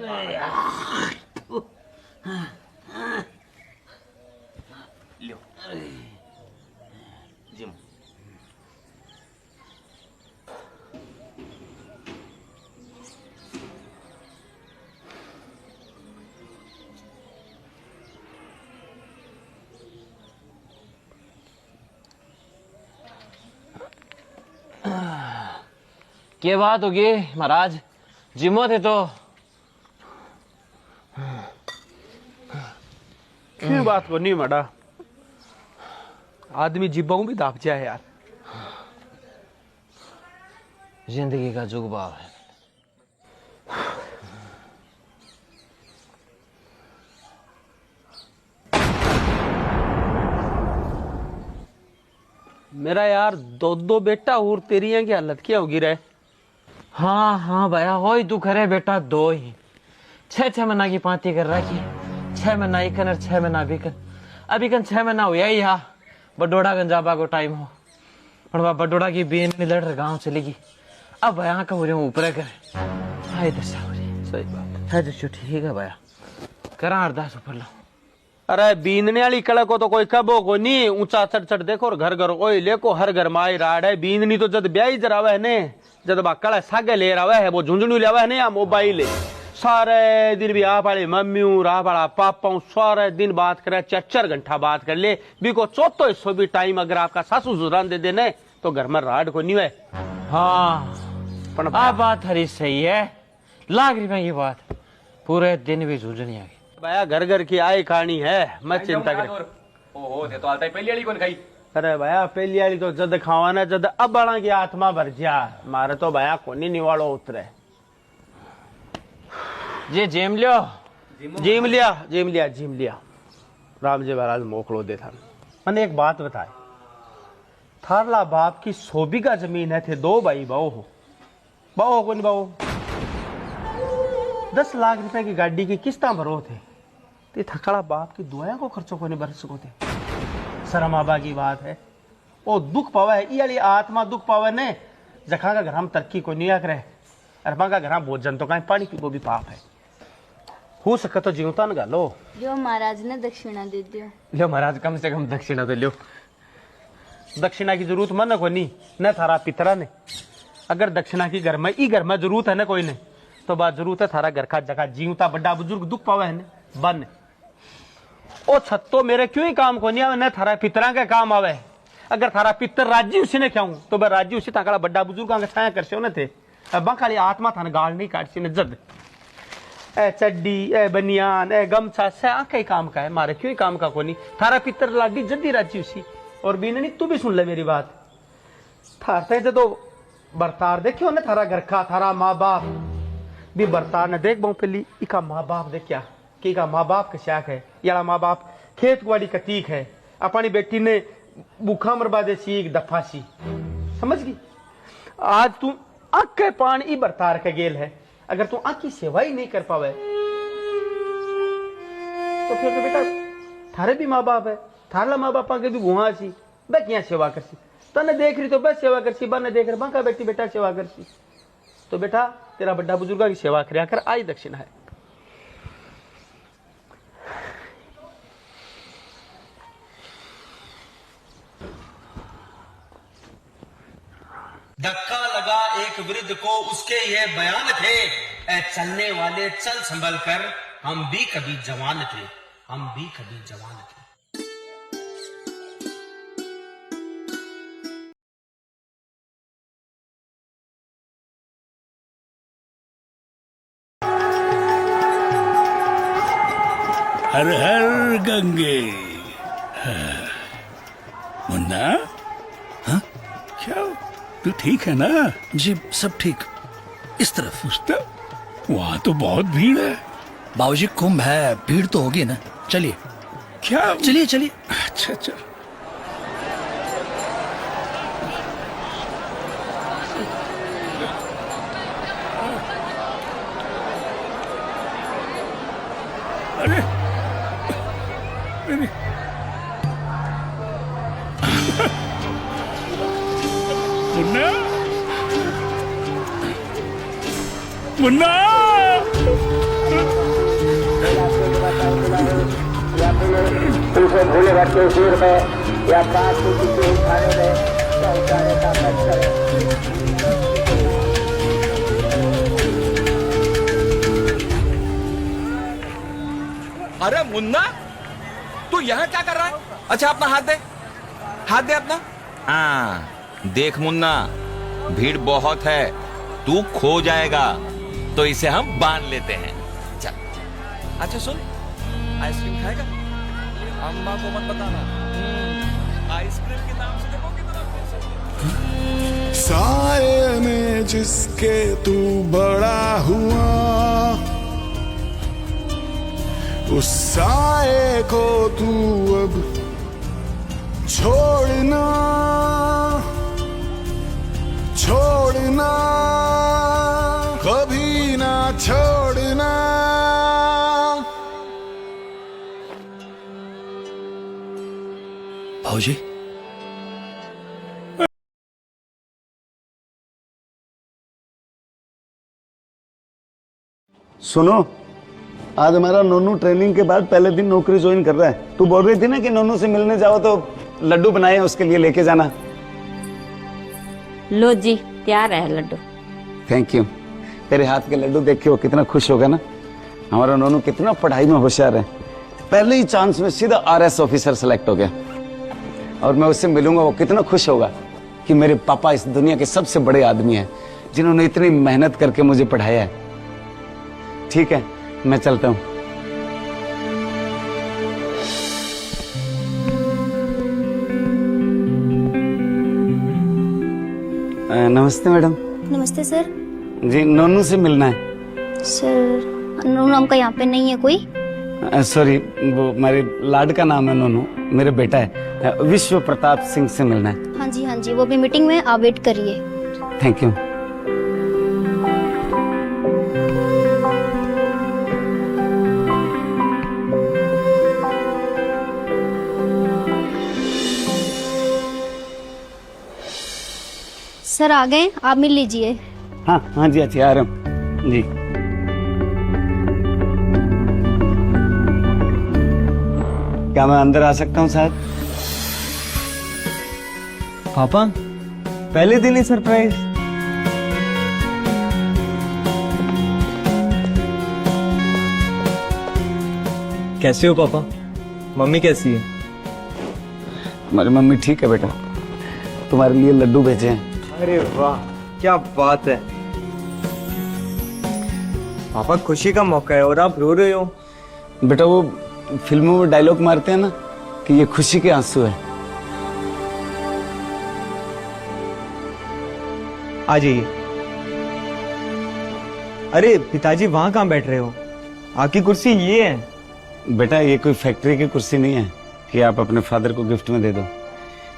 लो जिम क्या बात होगी महाराज जिमो थे तो क्यों बात को नहीं मड़ा आदमी जिब्बाऊ भी दाप जाए यार। जिंदगी का जुग भाव है। मेरा यार 2 बेटा और तेरी है की हालत क्या होगी रे। हाँ हाँ भैया हो ही तू करे बेटा 2 ही 6 महीना की पाती कर रखी 6 महीना इकन और 6 महीना बिकन अभी कन 6 महीना हुआ ही यहाँ बडोड़ा गंजाबा को टाइम हो पर वह बडोड़ा की बेन में लड़ गांव चलेगी अब भैया का हो रही हूँ ऊपर करे हाय दशा हो रही। सही बात है तो ठीक है भैया करा अरदास ऊपर लो। अरे बीनने वाली कड़क को तो कोई कबो को नहीं ऊंचा चढ़ चढ़ देखो और घर घर ओए लेको हर घर माई राड है। बीननी तो जद ब्याही जरावा है ने जद बा कड़ा सागे ले रहा है वो झुंझुनू ले है ने या मोबाइल है सारे दिन भी आप वाले मम्मी आप वाला पापा सारे दिन बात करे 4 घंटा बात कर ले भी को चौथो हिस्सों भी टाइम अगर आपका सासू सुरान दे देने तो घर में राड को नहीं है। हाँ आप बात हरी सही है लाग रही मैं ये बात पूरे दिन भी झुंझुनी आ गई। भैया घर घर की आई कहानी है मत चिंता कर। ओहो ते तो आलता पहली वाली कौन खाई। अरे भैया पहली वाली तो जद खावाना जद अब बड़ा की आत्मा भर जा मारे तो भैया कोनी निवाड़ो उतरे जे जेम लियो जिम लिया राम जी महाराज मोकलो दे था। मैंने एक बात बताई थारला बाप की 100 बीघा जमीन है थे 2 भाई बहू हो को नहीं बहू 10 लाख रुपए की गाड़ी की किस्ता भरो थे ते थकड़ा बाप की दुआएं को खर्चों को नहीं भर सको थे। शर्म आबा की बात है वो दुख पावा है ये आत्मा दुख पावे ने जखा का घर हम तरक्की को नहीं करे अरमा का घर भोजन तो कहीं पानी की वो भी पाप है हो सके तो जीवता न लो लियो महाराज ने दक्षिणा दे दियो। लियो महाराज कम से कम दक्षिणा तो लियो। दक्षिणा की जरूरत मन को नहीं न थारा पितरा ने अगर दक्षिणा की घर में जरूरत है ना कोई ने तो बात जरूरत है थारा घर का जगह जीवता बड़ा बुजुर्ग दुख पावे है ने बन ओ छत्तो मेरे क्यों ही काम को नहीं आवे न थारा पितरा के काम आवे। अगर थारा पितर राज्य उसी ने क्या तो वह राज्य उसी ताकड़ा बड़ा बुजुर्ग छाया कर से थे अब खाली आत्मा था गाल नहीं काट सी ने जद ए चड्डी ए बनियान ए गमछा से आके काम का है मारे क्यों काम का कोनी थारा पितर लाडी जल्दी राजी उसी और बीननी तू भी सुन ले मेरी बात थारते जो बर्तार देखियो ने थारा घर का थारा माँ बाप भी बर्तार ने देख बहु पहली इका माँ बाप देख क्या कि का माँ बाप का शाक है यारा माँ बाप खेत वाली कतीक है अपनी बेटी ने भूखा मरबा दे सी एक दफा सी समझ गई आज तू आँख के पान ई बर्तार के गेल है अगर तू आँख की सेवा ही नहीं कर पावे तो फिर तो बेटा थारे भी माँ बाप है थारा माँ बापा के भी गुहा सी बे क्या सेवा करसी तने देख रही तो बस सेवा करसी बने देख रहे बांका बेटी बेटा सेवा करसी तो बेटा तेरा बड़ा बुजुर्गा की सेवा करया कर आई दक्षिणा है धक्का लगा एक वृद्ध को उसके ये बयान थे ऐ चलने वाले चल संभल कर हम भी कभी जवान थे हम भी कभी जवान थे हर हर गंगे। मुन्ना, हाँ क्या तू ठीक है ना? जी सब ठीक। इस तरफ उस तरफ वहाँ तो बहुत भीड़ है। बाबूजी कुंभ है, भीड़ तो होगी ना। चलिए। क्या? चलिए चलिए। अच्छा अच्छा। अरे मुन्ना, मुन्ना, भूले भटके सिर में या पास किसी उठाने में या उठाने का मत करें। अरे मुन्ना, तू यहाँ क्या कर रहा है? अच्छा अपना हाथ दे, हाथ दे अपना। हाँ देख मुन्ना, भीड़ बहुत है, तू खो जाएगा, तो इसे हम बांध लेते हैं। चल। अच्छा सुन, आइसक्रीम खाएगा? अम्मा को मत बताना। आइसक्रीम के नाम से देखो कितना पैसा। साए में जिसके तू बड़ा हुआ, उस साए को तू अब छोड़ना, छोड़ना, कभी ना छोड़ना। भाऊजी, सुनो, आज हमारा नोनू ट्रेनिंग के बाद पहले दिन नौकरी ज्वाइन कर रहा है। तू बोल रही थी ना कि नोनू से मिलने जाओ तो लड्डू बनाए उसके लिए लेके जाना। लो जी, तैयार है लड्डू। Thank you. तेरे हाथ के लड्डू देख के वो कितना खुश होगा ना। हमारा नोनू कितना पढ़ाई में होशियार है, पहले ही चांस में सीधा RS ऑफिसर सेलेक्ट हो गया। और मैं उससे मिलूंगा, वो कितना खुश होगा कि मेरे पापा इस दुनिया के सबसे बड़े आदमी हैं जिन्होंने इतनी मेहनत करके मुझे पढ़ाया है। ठीक है, मैं चलता हूँ। नमस्ते मैडम। नमस्ते सर। जी, नोनू से मिलना है। सर नोनू नाम का यहाँ पे नहीं है कोई। सॉरी, वो मेरे लाड का नाम है नोनू, मेरे बेटा है। विश्व प्रताप सिंह से मिलना है। हाँ जी, वो भी मीटिंग में, आप वेट करिए। Thank you. सर आ गए, आप मिल लीजिए। हाँ जी, अच्छी आ रहा हूँ जी। क्या मैं अंदर आ सकता हूँ साहब? पापा, पहले दिन ही सरप्राइज। कैसे हो पापा? मम्मी कैसी है? हमारी मम्मी ठीक है बेटा, तुम्हारे लिए लड्डू भेजे हैं। अरे वाह, क्या बात है। पापा खुशी का मौका है और आप रो रहे हो। बेटा वो फिल्मों में डायलॉग मारते हैं ना कि ये खुशी के आंसू है। आ जाइए। अरे पिताजी वहां कहाँ बैठ रहे हो? आपकी कुर्सी ये है। बेटा ये कोई फैक्ट्री की कुर्सी नहीं है कि आप अपने फादर को गिफ्ट में दे दो।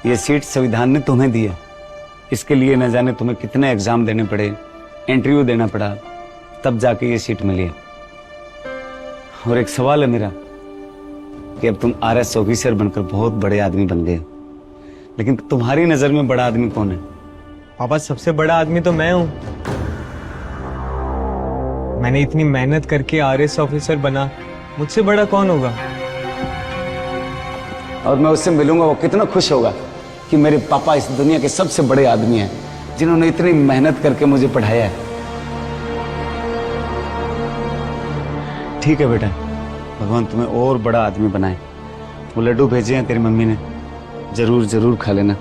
ये सीट संविधान ने तुम्हें दी है। इसके लिए न जाने तुम्हें कितने एग्जाम देने पड़े, इंटरव्यू देना पड़ा, तब जाके ये सीट मिली है। और एक सवाल है मेरा कि अब तुम RS ऑफिसर बनकर बहुत बड़े आदमी बन गए, लेकिन तुम्हारी नजर में बड़ा आदमी कौन है? पापा सबसे बड़ा आदमी तो मैं हूं। मैंने इतनी मेहनत करके RS ऑफिसर बना, मुझसे बड़ा कौन होगा? और मैं उससे मिलूंगा, वो कितना खुश होगा कि मेरे पापा इस दुनिया के सबसे बड़े आदमी हैं, जिन्होंने इतनी मेहनत करके मुझे पढ़ाया है। ठीक है बेटा, भगवान तुम्हें और बड़ा आदमी बनाए। वो लड्डू भेजे हैं तेरी मम्मी ने, जरूर जरूर खा लेना।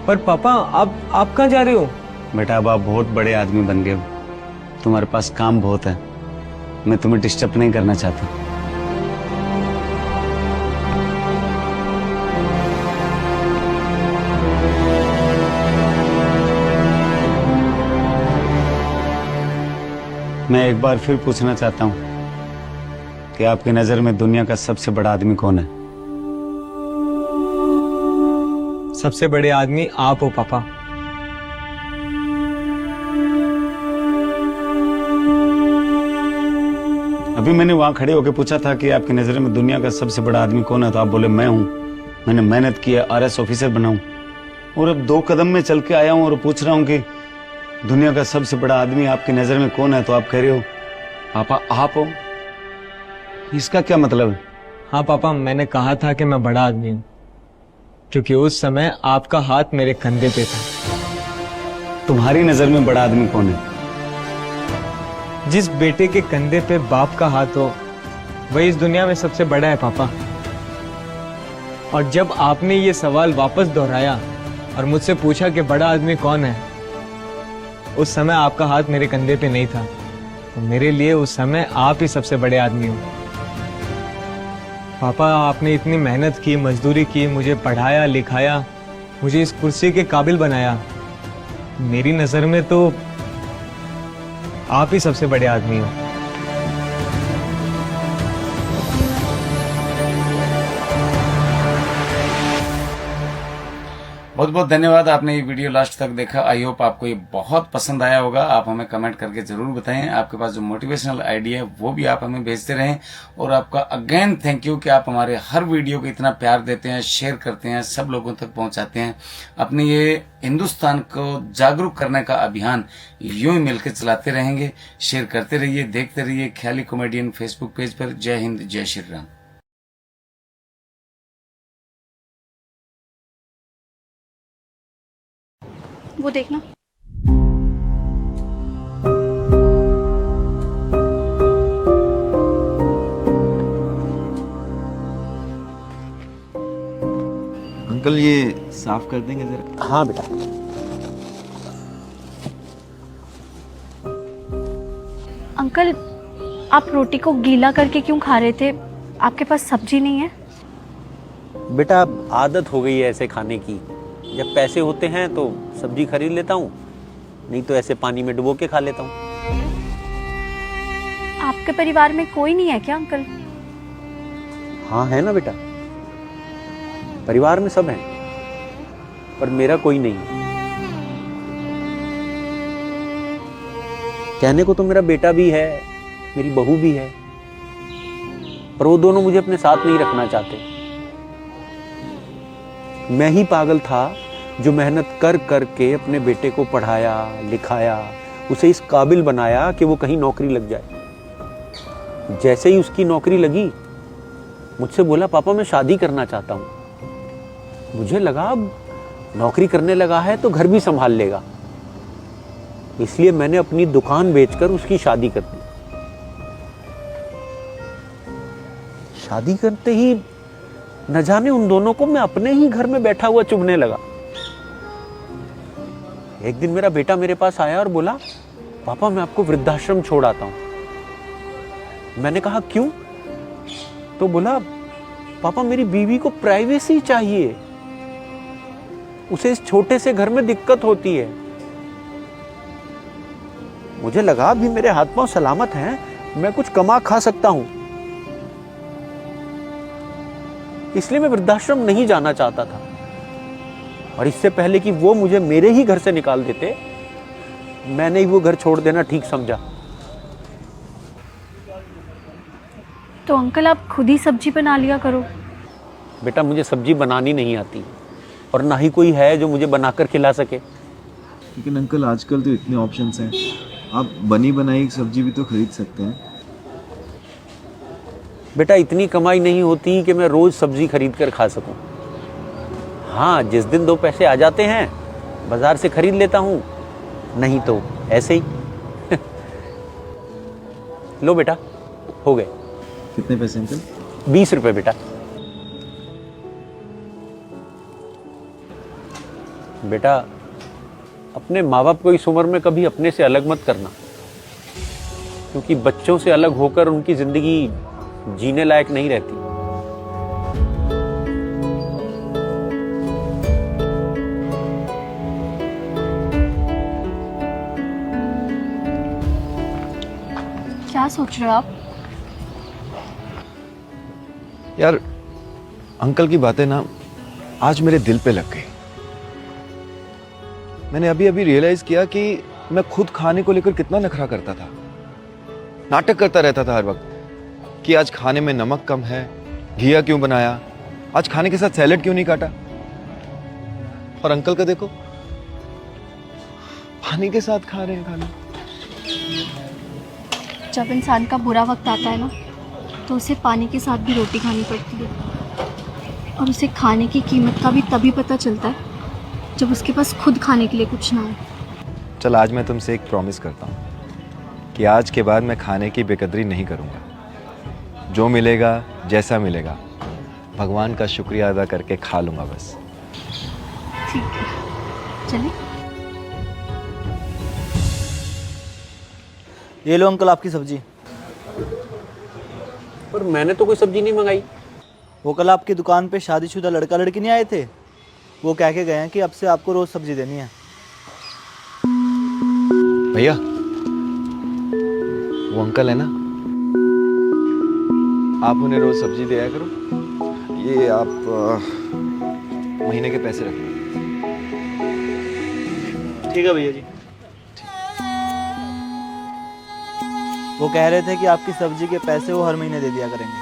पर पापा आप कहाँ जा रहे हो? बेटा अब आप बहुत बड़े आदमी बन गए हो, तुम्हारे पास काम बहुत है, मैं तुम्हें डिस्टर्ब नहीं करना चाहता। मैं एक बार फिर पूछना चाहता हूं कि आपकी नजर में दुनिया का सबसे बड़ा आदमी कौन है? सबसे बड़े आदमी आप हो पापा। अभी मैंने वहां खड़े होकर पूछा था कि आपकी नजर में दुनिया का सबसे बड़ा आदमी कौन है, तो आप बोले मैं हूं। मैंने मेहनत की है, RS ऑफिसर बना हूं, और अब 2 कदम में चल के आया हूं और पूछ रहा हूं कि दुनिया का सबसे बड़ा आदमी आपकी नजर में कौन है, तो आप कह रहे हो पापा आप हो। इसका क्या मतलब है? हाँ पापा, मैंने कहा था कि मैं बड़ा आदमी हूँ क्योंकि उस समय आपका हाथ मेरे कंधे पे था। तुम्हारी नजर में बड़ा आदमी कौन है? जिस बेटे के कंधे पे बाप का हाथ हो वही इस दुनिया में सबसे बड़ा है पापा। और जब आपने ये सवाल वापस दोहराया और मुझसे पूछा कि बड़ा आदमी कौन है, उस समय आपका हाथ मेरे कंधे पे नहीं था, तो मेरे लिए उस समय आप ही सबसे बड़े आदमी हो। पापा आपने इतनी मेहनत की, मजदूरी की, मुझे पढ़ाया लिखाया, मुझे इस कुर्सी के काबिल बनाया। मेरी नजर में तो आप ही सबसे बड़े आदमी हो। बहुत बहुत धन्यवाद, आपने ये वीडियो लास्ट तक देखा। आई होप आपको ये बहुत पसंद आया होगा। आप हमें कमेंट करके जरूर बताएं। आपके पास जो मोटिवेशनल आइडिया है वो भी आप हमें भेजते रहें। और आपका अगेन थैंक यू कि आप हमारे हर वीडियो को इतना प्यार देते हैं, शेयर करते हैं, सब लोगों तक पहुंचाते हैं। अपने ये हिंदुस्तान को जागरूक करने का अभियान यूं ही मिलकर चलाते रहेंगे। शेयर करते रहिए, देखते रहिए ख्याली कॉमेडियन फेसबुक पेज पर। जय हिंद, जय श्री राम। वो देखना। अंकल ये साफ कर देंगे जरा? हाँ बेटा। अंकल आप रोटी को गीला करके क्यों खा रहे थे? आपके पास सब्जी नहीं है? बेटा आदत हो गई है ऐसे खाने की। जब पैसे होते हैं तो सब्जी खरीद लेता हूँ, नहीं तो ऐसे पानी में डुबो के खा लेता हूँ। आपके परिवार में कोई नहीं है क्या अंकल? हाँ है ना बेटा, परिवार में सब हैं, पर मेरा कोई नहीं है। कहने को तो मेरा बेटा भी है, मेरी बहू भी है, पर वो दोनों मुझे अपने साथ नहीं रखना चाहते। मैं ही पागल था जो मेहनत कर कर के अपने बेटे को पढ़ाया लिखाया, उसे इस काबिल बनाया कि वो कहीं नौकरी लग जाए। जैसे ही उसकी नौकरी लगी, मुझसे बोला पापा मैं शादी करना चाहता हूँ। मुझे लगा अब नौकरी करने लगा है तो घर भी संभाल लेगा, इसलिए मैंने अपनी दुकान बेचकर उसकी शादी कर दी। शादी करते ही न जाने उन दोनों को मैं अपने ही घर में बैठा हुआ चुभने लगा। एक दिन मेरा बेटा मेरे पास आया और बोला पापा मैं आपको वृद्धाश्रम छोड़ आता हूं। मैंने कहा क्यों? तो बोला पापा मेरी बीवी को प्राइवेसी चाहिए, उसे इस छोटे से घर में दिक्कत होती है। मुझे लगा अभी मेरे हाथ पांव सलामत हैं, मैं कुछ कमा खा सकता हूं, इसलिए मैं वृद्धाश्रम नहीं जाना चाहता था। और इससे पहले कि वो मुझे मेरे ही घर से निकाल देते, मैंने ही वो घर छोड़ देना ठीक समझा। तो अंकल आप खुद ही सब्जी बना लिया करो। बेटा मुझे सब्जी बनानी नहीं आती और ना ही कोई है जो मुझे बनाकर खिला सके। लेकिन अंकल आजकल तो इतने ऑप्शंस हैं, आप बनी बनाई सब्जी भी तो खरीद सकते हैं। बेटा इतनी कमाई नहीं होती कि मैं रोज सब्जी खरीद कर खा सकूं। हाँ, जिस दिन 2 पैसे आ जाते हैं बाजार से खरीद लेता हूं, नहीं तो ऐसे ही। लो बेटा, हो गए। कितने पैसे अंकल? 20 रुपए बेटा। बेटा अपने माँ बाप को इस उम्र में कभी अपने से अलग मत करना, क्योंकि बच्चों से अलग होकर उनकी जिंदगी जीने लायक नहीं रहती। क्या सोच रहे हो आप? यार अंकल की बातें ना आज मेरे दिल पे लग गई। मैंने अभी अभी रियलाइज किया कि मैं खुद खाने को लेकर कितना नखरा करता था, नाटक करता रहता था हर वक्त कि आज खाने में नमक कम है, घिया क्यों बनाया, आज खाने के साथ सैलेड क्यों नहीं काटा। और अंकल का देखो, पानी के साथ खा रहे हैं खाना। जब इंसान का बुरा वक्त आता है ना, तो उसे पानी के साथ भी रोटी खानी पड़ती है, और उसे खाने की कीमत का भी तभी पता चलता है जब उसके पास खुद खाने के लिए कुछ ना हो। चल आज मैं तुमसे एक प्रॉमिस करता हूँ कि आज के बाद मैं खाने की बेकदरी नहीं करूँगा। जो मिलेगा जैसा मिलेगा भगवान का शुक्रिया अदा करके खा लूँगा बस। ठीक है, चलिए। ये लो अंकल आपकी सब्जी। पर मैंने तो कोई सब्जी नहीं मंगाई। वो कल आपकी दुकान पे शादीशुदा लड़का लड़की नहीं आए थे, वो कह के गए हैं कि अब से आपको रोज सब्जी देनी है। भैया वो अंकल है ना, आप उन्हें रोज सब्जी दिया करो। ये आप महीने के पैसे रख लो। ठीक है भैया जी। वो कह रहे थे कि आपकी सब्जी के पैसे वो हर महीने दे दिया करेंगे।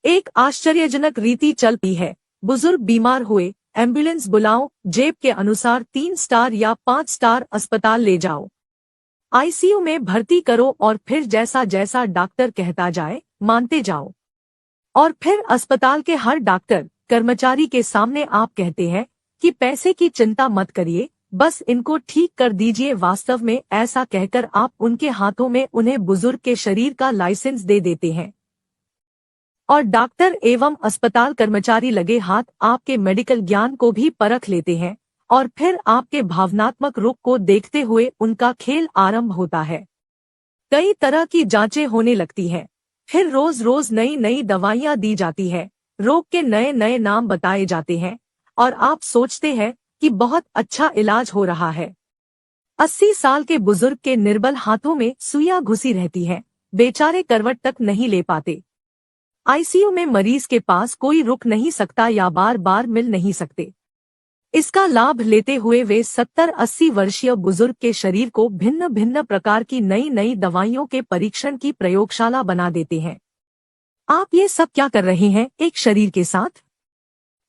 एक आश्चर्यजनक रीति चलती है। बुजुर्ग बीमार हुए, एम्बुलेंस बुलाओ, जेब के अनुसार 3 स्टार या 5 स्टार अस्पताल ले जाओ, आईसीयू में भर्ती करो और फिर जैसा जैसा डॉक्टर कहता जाए मानते जाओ। और फिर अस्पताल के हर डॉक्टर कर्मचारी के सामने आप कहते हैं कि पैसे की चिंता मत करिए, बस इनको ठीक कर दीजिए। वास्तव में ऐसा कहकर आप उनके हाथों में उन्हें बुजुर्ग के शरीर का लाइसेंस दे देते हैं, और डॉक्टर एवं अस्पताल कर्मचारी लगे हाथ आपके मेडिकल ज्ञान को भी परख लेते हैं, और फिर आपके भावनात्मक रुख को देखते हुए उनका खेल आरंभ होता है। कई तरह की जांचें होने लगती हैं, फिर रोज रोज नई नई दवाइयां दी जाती है, रोग के नए नए नाम बताए जाते हैं, और आप सोचते हैं कि बहुत अच्छा इलाज हो रहा है। 80 साल के बुजुर्ग के निर्बल हाथों में सुइयां घुसी रहती हैं, बेचारे करवट तक नहीं ले पाते। आईसीयू में मरीज के पास कोई रुक नहीं सकता या बार बार मिल नहीं सकते। इसका लाभ लेते हुए वे 70-80 वर्षीय बुजुर्ग के शरीर को भिन्न भिन्न प्रकार की नई नई दवाइयों के परीक्षण की प्रयोगशाला बना देते हैं। आप ये सब क्या कर रहे हैं एक शरीर के साथ?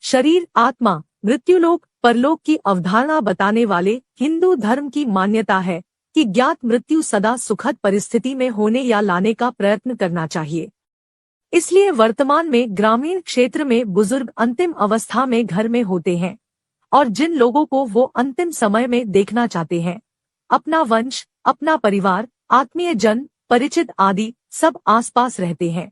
शरीर, आत्मा, मृत्युलोक, परलोक की अवधारणा बताने वाले हिंदू धर्म की मान्यता है कि ज्ञात मृत्यु सदा सुखद परिस्थिति में होने या लाने का प्रयत्न करना चाहिए। इसलिए वर्तमान में ग्रामीण क्षेत्र में बुजुर्ग अंतिम अवस्था में घर में होते हैं, और जिन लोगों को वो अंतिम समय में देखना चाहते हैं, अपना वंश, अपना परिवार, आत्मीय जन, परिचित आदि सब आसपास रहते हैं।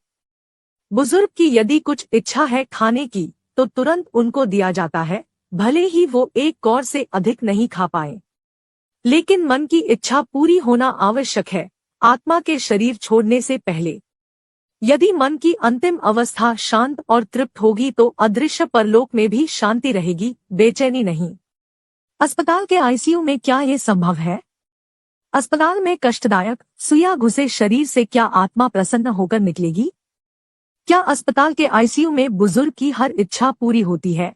बुजुर्ग की यदि कुछ इच्छा है खाने की तो तुरंत उनको दिया जाता है, भले ही वो एक कौर से अधिक नहीं खा पाए। लेकिन मन की इच्छा पूरी होना आवश्यक है, आत्मा के शरीर छोड़ने से पहले। यदि मन की अंतिम अवस्था शांत और तृप्त होगी तो अदृश्य परलोक में भी शांति रहेगी, बेचैनी नहीं। अस्पताल के आईसीयू में क्या ये संभव है? अस्पताल में कष्टदायक सुइयां घुसे शरीर से क्या आत्मा प्रसन्न होकर निकलेगी? क्या अस्पताल के आईसीयू में बुजुर्ग की हर इच्छा पूरी होती है?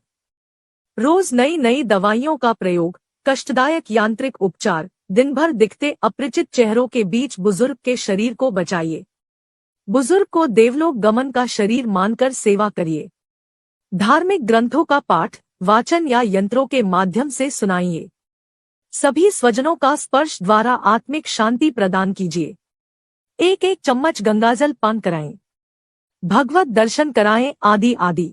रोज नई नई दवाइयों का प्रयोग, कष्टदायक यांत्रिक उपचार, दिन भर दिखते अपरिचित चेहरों के बीच बुजुर्ग के शरीर को बचाइए। बुजुर्ग को देवलोक गमन का शरीर मानकर सेवा करिए। धार्मिक ग्रंथों का पाठ, वाचन या यंत्रों के माध्यम से सुनाइए। सभी स्वजनों का स्पर्श द्वारा आत्मिक शांति प्रदान कीजिए। एक एक चम्मच गंगाजल पान कराएं, भगवत दर्शन कराएं आदि आदि।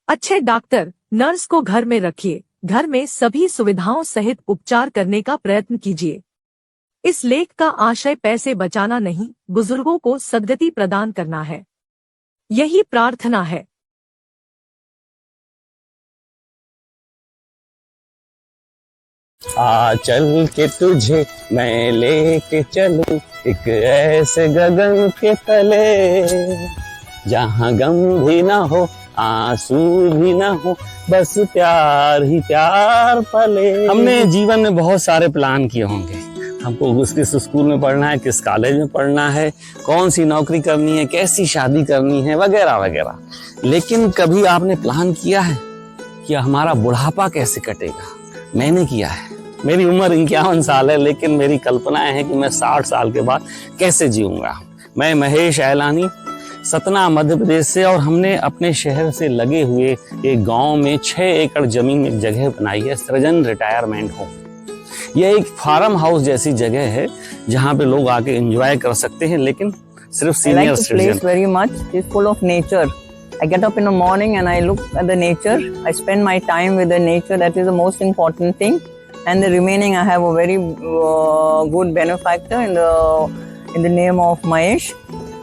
अच्छे डॉक्टर, नर्स को घर में रखिए। घर में सभी सुविधाओं सहित उपचार करने का प्रयत्न कीजिए। इस लेख का आशय पैसे बचाना नहीं, बुजुर्गों को सद्गति प्रदान करना है। यही प्रार्थना है। आ चल के तुझे मैं लेके चलूं एक ऐसे गगन के तले, जहाँ गम भी ना हो, आंसू भी ना हो, बस प्यार ही प्यार पले। हमने जीवन में बहुत सारे प्लान किए होंगे, हमको किस स्कूल में पढ़ना है, किस कॉलेज में पढ़ना है, कौन सी नौकरी करनी है, कैसी शादी करनी है, वगैरह वगैरह। लेकिन कभी आपने प्लान किया है कि हमारा बुढ़ापा कैसे कटेगा? मैंने किया है। मेरी उम्र 51 साल है, लेकिन मेरी कल्पनाएं हैं कि मैं 60 साल के बाद कैसे जीऊंगा। मैं महेश ऐलानी, सतना मध्य प्रदेश से, और हमने अपने शहर से लगे हुए एक गांव में 6 एकड़ जमीन में एक जगह बनाई है, सृजन रिटायरमेंट होम। यह एक फार्म हाउस जैसी जगह है जहां पे लोग आके एंजॉय कर सकते हैं, लेकिन सिर्फ senior citizen. Very much. It's full of nature. I get up in the morning and I look at the nature. I spend my time with the nature. That is the most important thing. And the remaining, I have a very good benefactor in the name of Mahesh,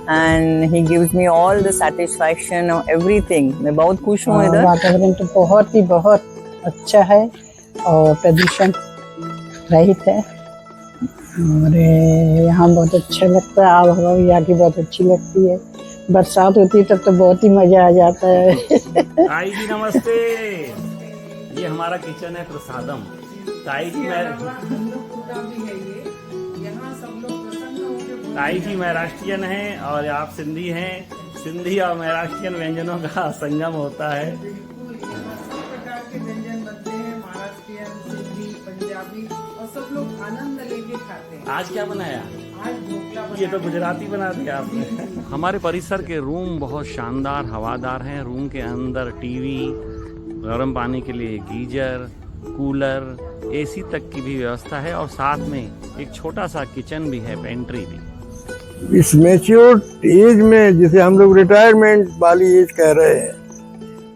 and he gives me all the satisfaction of everything. मैं बहुत खुश हूँ इधर। वातावरण तो बहुत अच्छा है और प्रदूषण रहित है, और यहाँ बहुत अच्छा लगता है। आब हवा यहाँ की बहुत अच्छी लगती है। बरसात होती है तब तो बहुत ही मजा आ जाता है। ताई जी नमस्ते। ये हमारा किचन है प्रसादम। ताई जी महाराष्ट्रियन हैं और आप सिंधी हैं। सिंधी और महाराष्ट्रियन व्यंजनों का संगम होता है। पंजाबी और सब लोग आनंद लेके खाते हैं। आज क्या बनाया? आज ढोकला। ये तो गुजराती बना दिया आपने। हमारे परिसर के रूम बहुत शानदार हवादार हैं। रूम के अंदर टीवी, गर्म पानी के लिए गीजर, कूलर, एसी तक की भी व्यवस्था है, और साथ में एक छोटा सा किचन भी है, पेंट्री भी। इस मैच्योर एज में, जिसे हम लोग रिटायरमेंट वाली एज कह रहे हैं,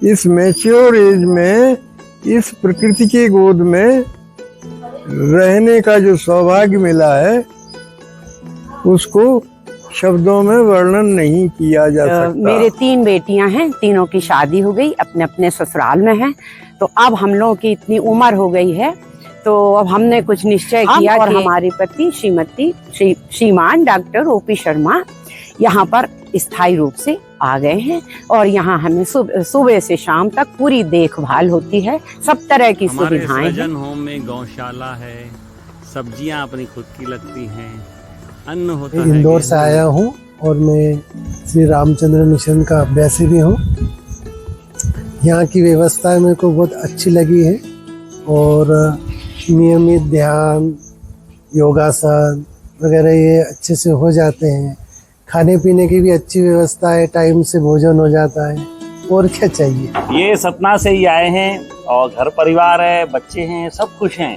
इस मैच्योर एज में इस प्रकृति की गोद में रहने का जो सौभाग्य मिला है उसको शब्दों में वर्णन नहीं किया जा सकता। मेरे 3 बेटियां हैं, तीनों की शादी हो गई, अपने अपने ससुराल में हैं। तो अब हम लोगों की इतनी उम्र हो गई है, तो अब हमने कुछ निश्चय किया और हमारे पति श्रीमान डॉक्टर ओपी शर्मा यहाँ पर स्थायी रूप से आ गए हैं, और यहाँ हमें सुबह से शाम तक पूरी देखभाल होती है। सब तरह की सुविधाएं हैं। होम में गौशाला है, सब्जियां अपनी खुद की लगती हैं, अन्न होता है। इंदौर से आया हूँ और मैं श्री रामचंद्र मिशन का अभ्यासी भी हूँ। यहाँ की व्यवस्था मेरे को बहुत अच्छी लगी है, और नियमित ध्यान, योगासन वगैरह ये अच्छे से हो जाते हैं। खाने पीने की भी अच्छी व्यवस्था है, टाइम से भोजन हो जाता है, और क्या चाहिए। ये सतना से ही आए हैं और घर परिवार है, बच्चे हैं, सब खुश हैं।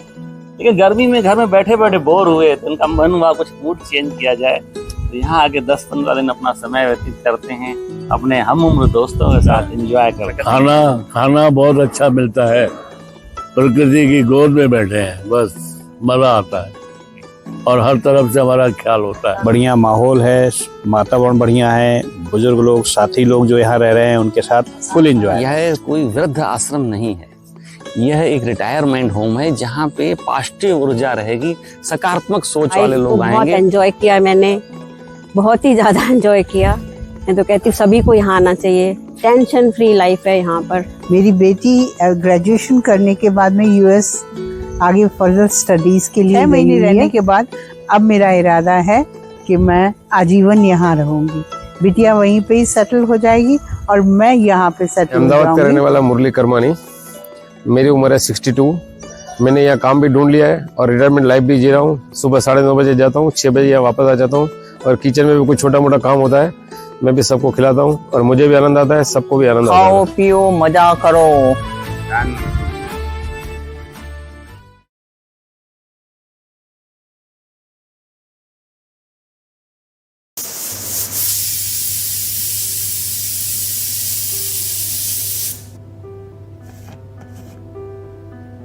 लेकिन गर्मी में घर में बैठे बैठे बोर हुए, तो उनका मन हुआ कुछ मूड चेंज किया जाए। तो यहाँ आके 10-15 दिन अपना समय व्यतीत करते हैं, अपने हम उम्र दोस्तों के साथ एंजॉय करके। खाना बहुत अच्छा मिलता है, प्रकृति की गोद में बैठे हैं, बस मजा आता है। और हर तरफ से हमारा ख्याल होता है। बढ़िया माहौल है, वातावरण बढ़िया है, बुजुर्ग लोग, साथी लोग जो यहाँ रह रहे हैं उनके साथ फुल एंजॉय। यह कोई वृद्ध आश्रम नहीं है, यह एक रिटायरमेंट होम है जहाँ पे पॉजिटिव ऊर्जा रहेगी, सकारात्मक सोच वाले लोग आएंगे। बहुत एंजॉय किया मैंने, बहुत ही ज्यादा एंजॉय किया। मैं तो कहती हूँ सभी को यहाँ आना चाहिए, टेंशन फ्री लाइफ है यहाँ पर। मेरी बेटी ग्रेजुएशन करने के बाद में यूएस आगे फर्दर स्टडीज के लिए 6 महीने रहने के बाद अब मेरा इरादा है कि मैं आजीवन यहाँ रहूंगी। बिटिया वहीं पे ही सेटल हो जाएगी और मैं यहाँ पे सेटल हो अहमदाबाद का रहने जाऊंगी। वाला मुरली करमानी, मेरी उम्र है 62। मैंने यहाँ काम भी ढूंढ लिया है और रिटायरमेंट लाइफ भी जी रहा हूँ। सुबह 9:30 बजे जाता हूँ, 6 बजे यहाँ वापस आ जाता हूँ और किचन में भी कुछ छोटा मोटा काम होता है, मैं भी सबको खिलाता हूँ और मुझे भी आनंद आता है, सबको भी आनंद आता है। खाओ पियो मजा करो।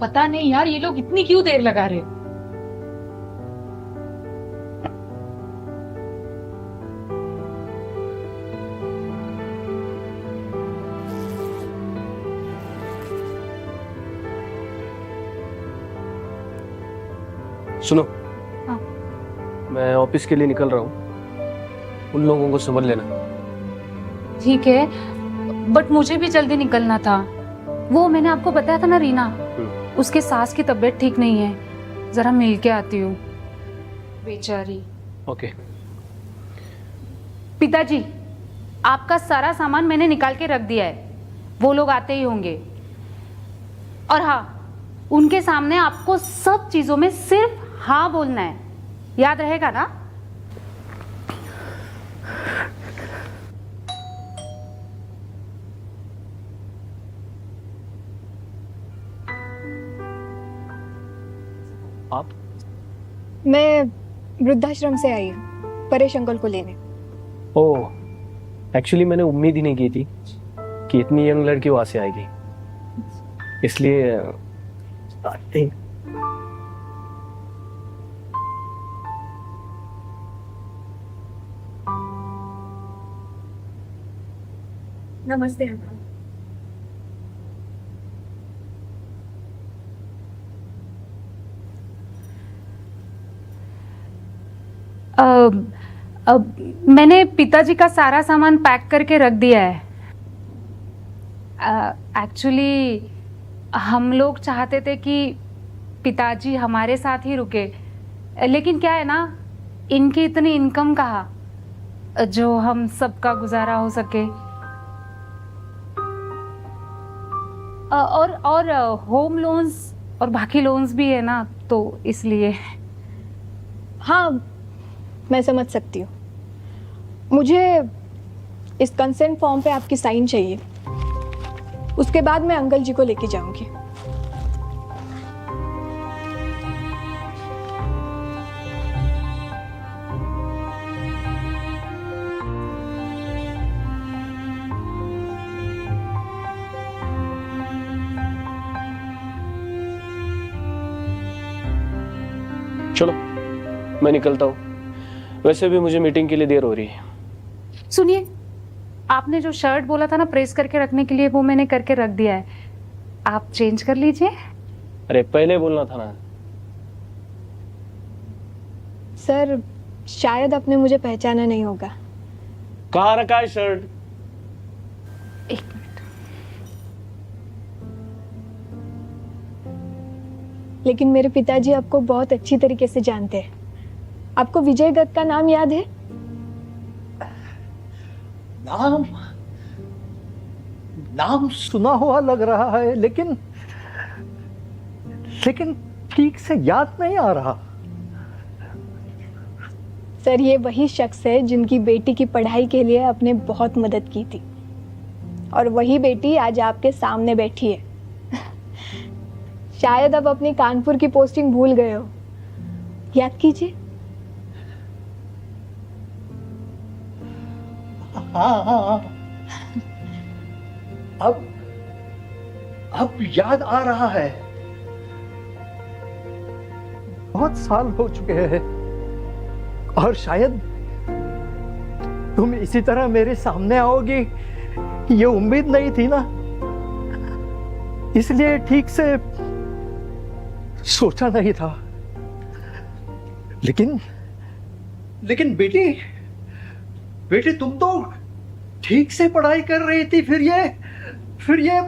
पता नहीं यार ये लोग इतनी क्यों देर लगा रहे। सुनो, हाँ। मैं ऑफिस के लिए निकल रहा हूँ, उन लोगों को समझ लेना। ठीक है, बट मुझे भी जल्दी निकलना था। वो मैंने आपको बताया था ना रीना, उसके सास की तबीयत ठीक नहीं है, जरा मिल के आती हूँ बेचारी। ओके। पिताजी, आपका सारा सामान मैंने निकाल के रख दिया है, वो लोग आते ही होंगे। और हाँ, उनके सामने आपको सब चीजों में सिर्फ हाँ बोलना है, याद रहेगा ना? आप? मैं वृद्धाश्रम से आई हूँ परेश अंकल को लेने। ओह, एक्चुअली मैंने उम्मीद ही नहीं की थी कि इतनी यंग लड़की वहां से आएगी, इसलिए नमस्ते अंकल। मैंने पिताजी का सारा सामान पैक करके रख दिया है। एक्चुअली हम लोग चाहते थे कि पिताजी हमारे साथ ही रुके, लेकिन क्या है ना, इनकी इतनी इनकम कहाँ जो हम सबका गुजारा हो सके। और होम लोन्स और बाकी लोन्स भी है ना, तो इसलिए। हाँ, मैं समझ सकती हूँ। मुझे इस कंसेंट फॉर्म पे आपकी साइन चाहिए, उसके बाद मैं अंकल जी को लेके जाऊंगी। चलो मैं निकलता हूँ, वैसे भी मुझे मीटिंग के लिए देर हो रही है। सुनिए, आपने जो शर्ट बोला था ना प्रेस करके रखने के लिए, वो मैंने करके रख दिया है, आप चेंज कर लीजिए। अरे पहले बोलना था ना। सर, शायद आपने मुझे पहचाना नहीं होगा। कहाँ रखा है शर्ट? एक मिनट। लेकिन मेरे पिताजी आपको बहुत अच्छी तरीके से जानते हैं। आपको विजय दत्त का नाम याद है? नाम सुना हुआ लग रहा है, लेकिन ठीक से याद नहीं आ रहा। सर, ये वही शख्स है जिनकी बेटी की पढ़ाई के लिए आपने बहुत मदद की थी, और वही बेटी आज आपके सामने बैठी है। शायद आप अपनी कानपुर की पोस्टिंग भूल गए हो, याद कीजिए। हाँ, अब याद आ रहा है। बहुत साल हो चुके हैं और शायद तुम इसी तरह मेरे सामने आओगी, ये उम्मीद नहीं थी ना, इसलिए ठीक से सोचा नहीं था। लेकिन बेटी तुम तो ठीक से पढ़ाई कर रही थी, फिर ये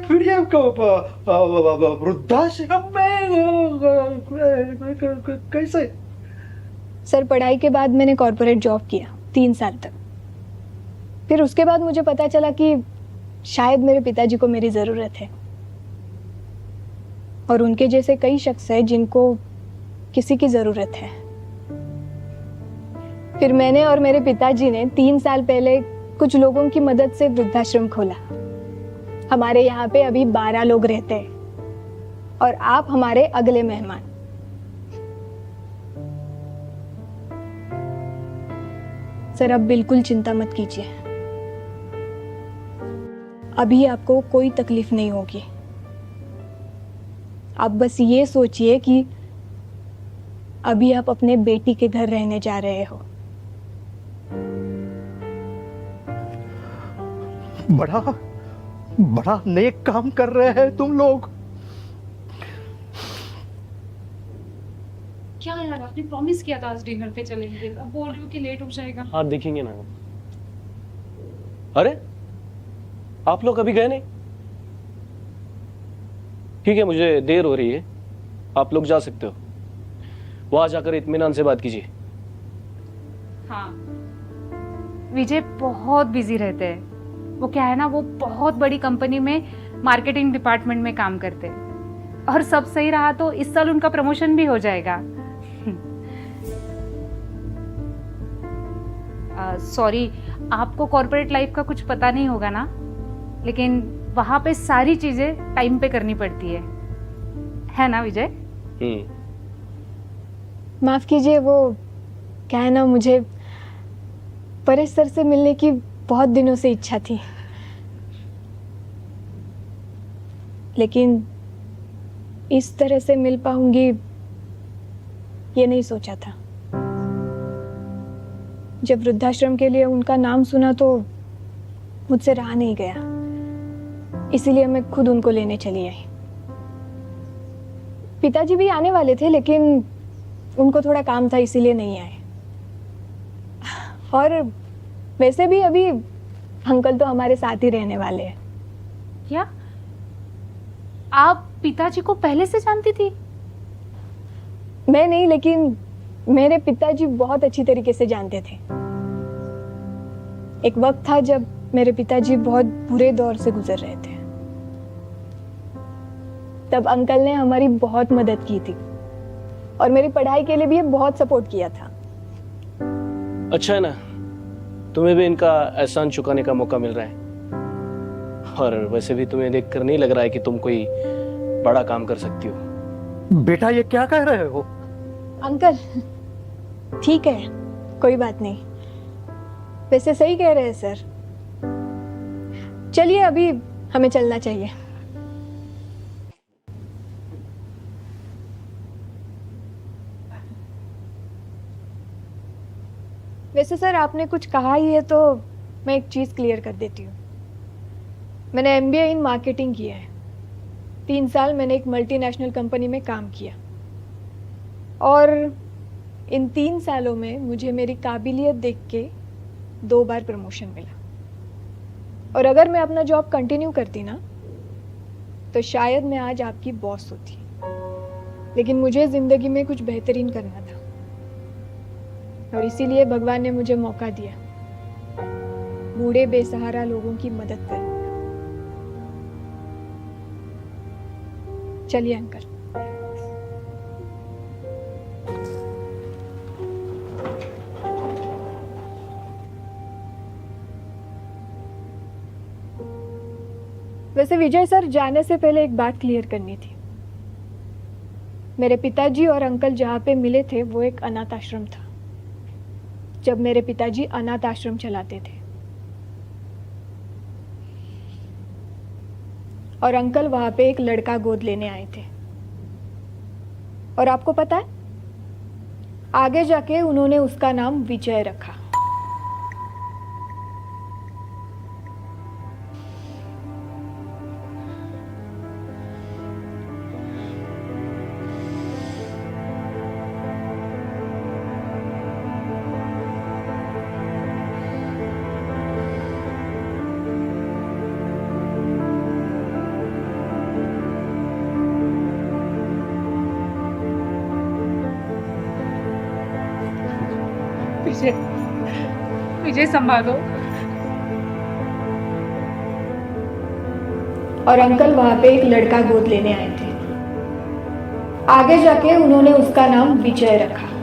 वृद्धाश्रम में कैसे? सर, पढ़ाई के बाद मैंने कॉर्पोरेट जॉब किया 3 साल तक। फिर उसके बाद मुझे पता चला कि शायद मेरे पिताजी को मेरी ज़रूरत है, और उनके जैसे कई शख्स हैं जिनको किसी की ज़रूरत है। फिर मैंने और मेरे पिताजी ने 3 साल पहले कुछ लोगों की मदद से वृद्धाश्रम खोला। हमारे यहाँ पे अभी 12 लोग रहते हैं, और आप हमारे अगले मेहमान। सर, अब बिल्कुल चिंता मत कीजिए, अभी आपको कोई तकलीफ नहीं होगी। आप बस ये सोचिए कि अभी आप अपने बेटी के घर रहने जा रहे हो। बड़ा नेक काम कर रहे हैं तुम लोग। क्या यार, आपने प्रॉमिस किया था आज डिनर पे चलेंगे, अब बोल रही हो कि लेट हो जाएगा। हाँ, देखेंगे ना। अरे आप लोग अभी गए नहीं? ठीक है, मुझे देर हो रही है, आप लोग जा सकते हो। वहां जाकर इत्मीनान से बात कीजिए। हाँ, विजय बहुत बिजी रहते हैं। वो क्या है ना, वो बहुत बड़ी कंपनी में मार्केटिंग डिपार्टमेंट में काम करते हैं, और सब सही रहा तो इस साल उनका प्रमोशन भी हो जाएगा। सॉरी, आपको कॉर्पोरेट लाइफ का कुछ पता नहीं होगा ना, लेकिन वहां पे सारी चीजें टाइम पे करनी पड़ती है ना विजय? माफ कीजिए, वो क्या है ना, मुझे परेश सर से मिलने की बहुत दिनों से इच्छा थी, लेकिन इस तरह से मिल पाऊंगी ये नहीं सोचा था। जब वृद्धाश्रम के लिए उनका नाम सुना तो मुझसे रहा नहीं गया, इसीलिए मैं खुद उनको लेने चली आई। पिताजी भी आने वाले थे, लेकिन उनको थोड़ा काम था, इसीलिए नहीं आए। और वैसे भी अभी अंकल तो हमारे साथ ही रहने वाले हैं। क्या आप पिताजी को पहले से जानती थी? मैं नहीं, लेकिन मेरे पिताजी बहुत अच्छी तरीके से जानते थे। एक वक्त था जब मेरे पिताजी बहुत बुरे दौर से गुजर रहे थे, तब अंकल ने हमारी बहुत मदद की थी, और मेरी पढ़ाई के लिए भी बहुत सपोर्ट किया था। अच्छा है ना, तुम्हें भी इनका एहसान चुकाने का मौका मिल रहा है, और वैसे भी तुम्हें देखकर नहीं लग रहा है कि तुम कोई बड़ा काम कर सकती हो। बेटा, ये क्या कह रहे हो? अंकल ठीक है, कोई बात नहीं, वैसे सही कह रहे हैं सर। चलिए, अभी हमें चलना चाहिए। वैसे सर, आपने कुछ कहा ही है तो मैं एक चीज़ क्लियर कर देती हूँ। मैंने MBA इन मार्केटिंग किया है। 3 साल मैंने एक मल्टीनेशनल कंपनी में काम किया, और इन 3 सालों में मुझे मेरी काबिलियत देख के 2 बार प्रमोशन मिला। और अगर मैं अपना जॉब कंटिन्यू करती ना, तो शायद मैं आज आपकी बॉस होती, लेकिन मुझे ज़िंदगी में कुछ बेहतरीन करना था, और इसीलिए भगवान ने मुझे मौका दिया बूढ़े बेसहारा लोगों की मदद करने का। चलिए अंकल। वैसे विजय सर, जाने से पहले एक बात क्लियर करनी थी। मेरे पिताजी और अंकल जहाँ पे मिले थे वो एक अनाथ आश्रम था, जब मेरे पिताजी अनाथ आश्रम चलाते थे, और अंकल वहां पे एक लड़का गोद लेने आए थे। और आपको पता है, आगे जाके उन्होंने उसका नाम विजय रखा। विजय, विजय संभालो। और अंकल वहां पे एक लड़का गोद लेने आए थे। आगे जाके उन्होंने उसका नाम विजय रखा।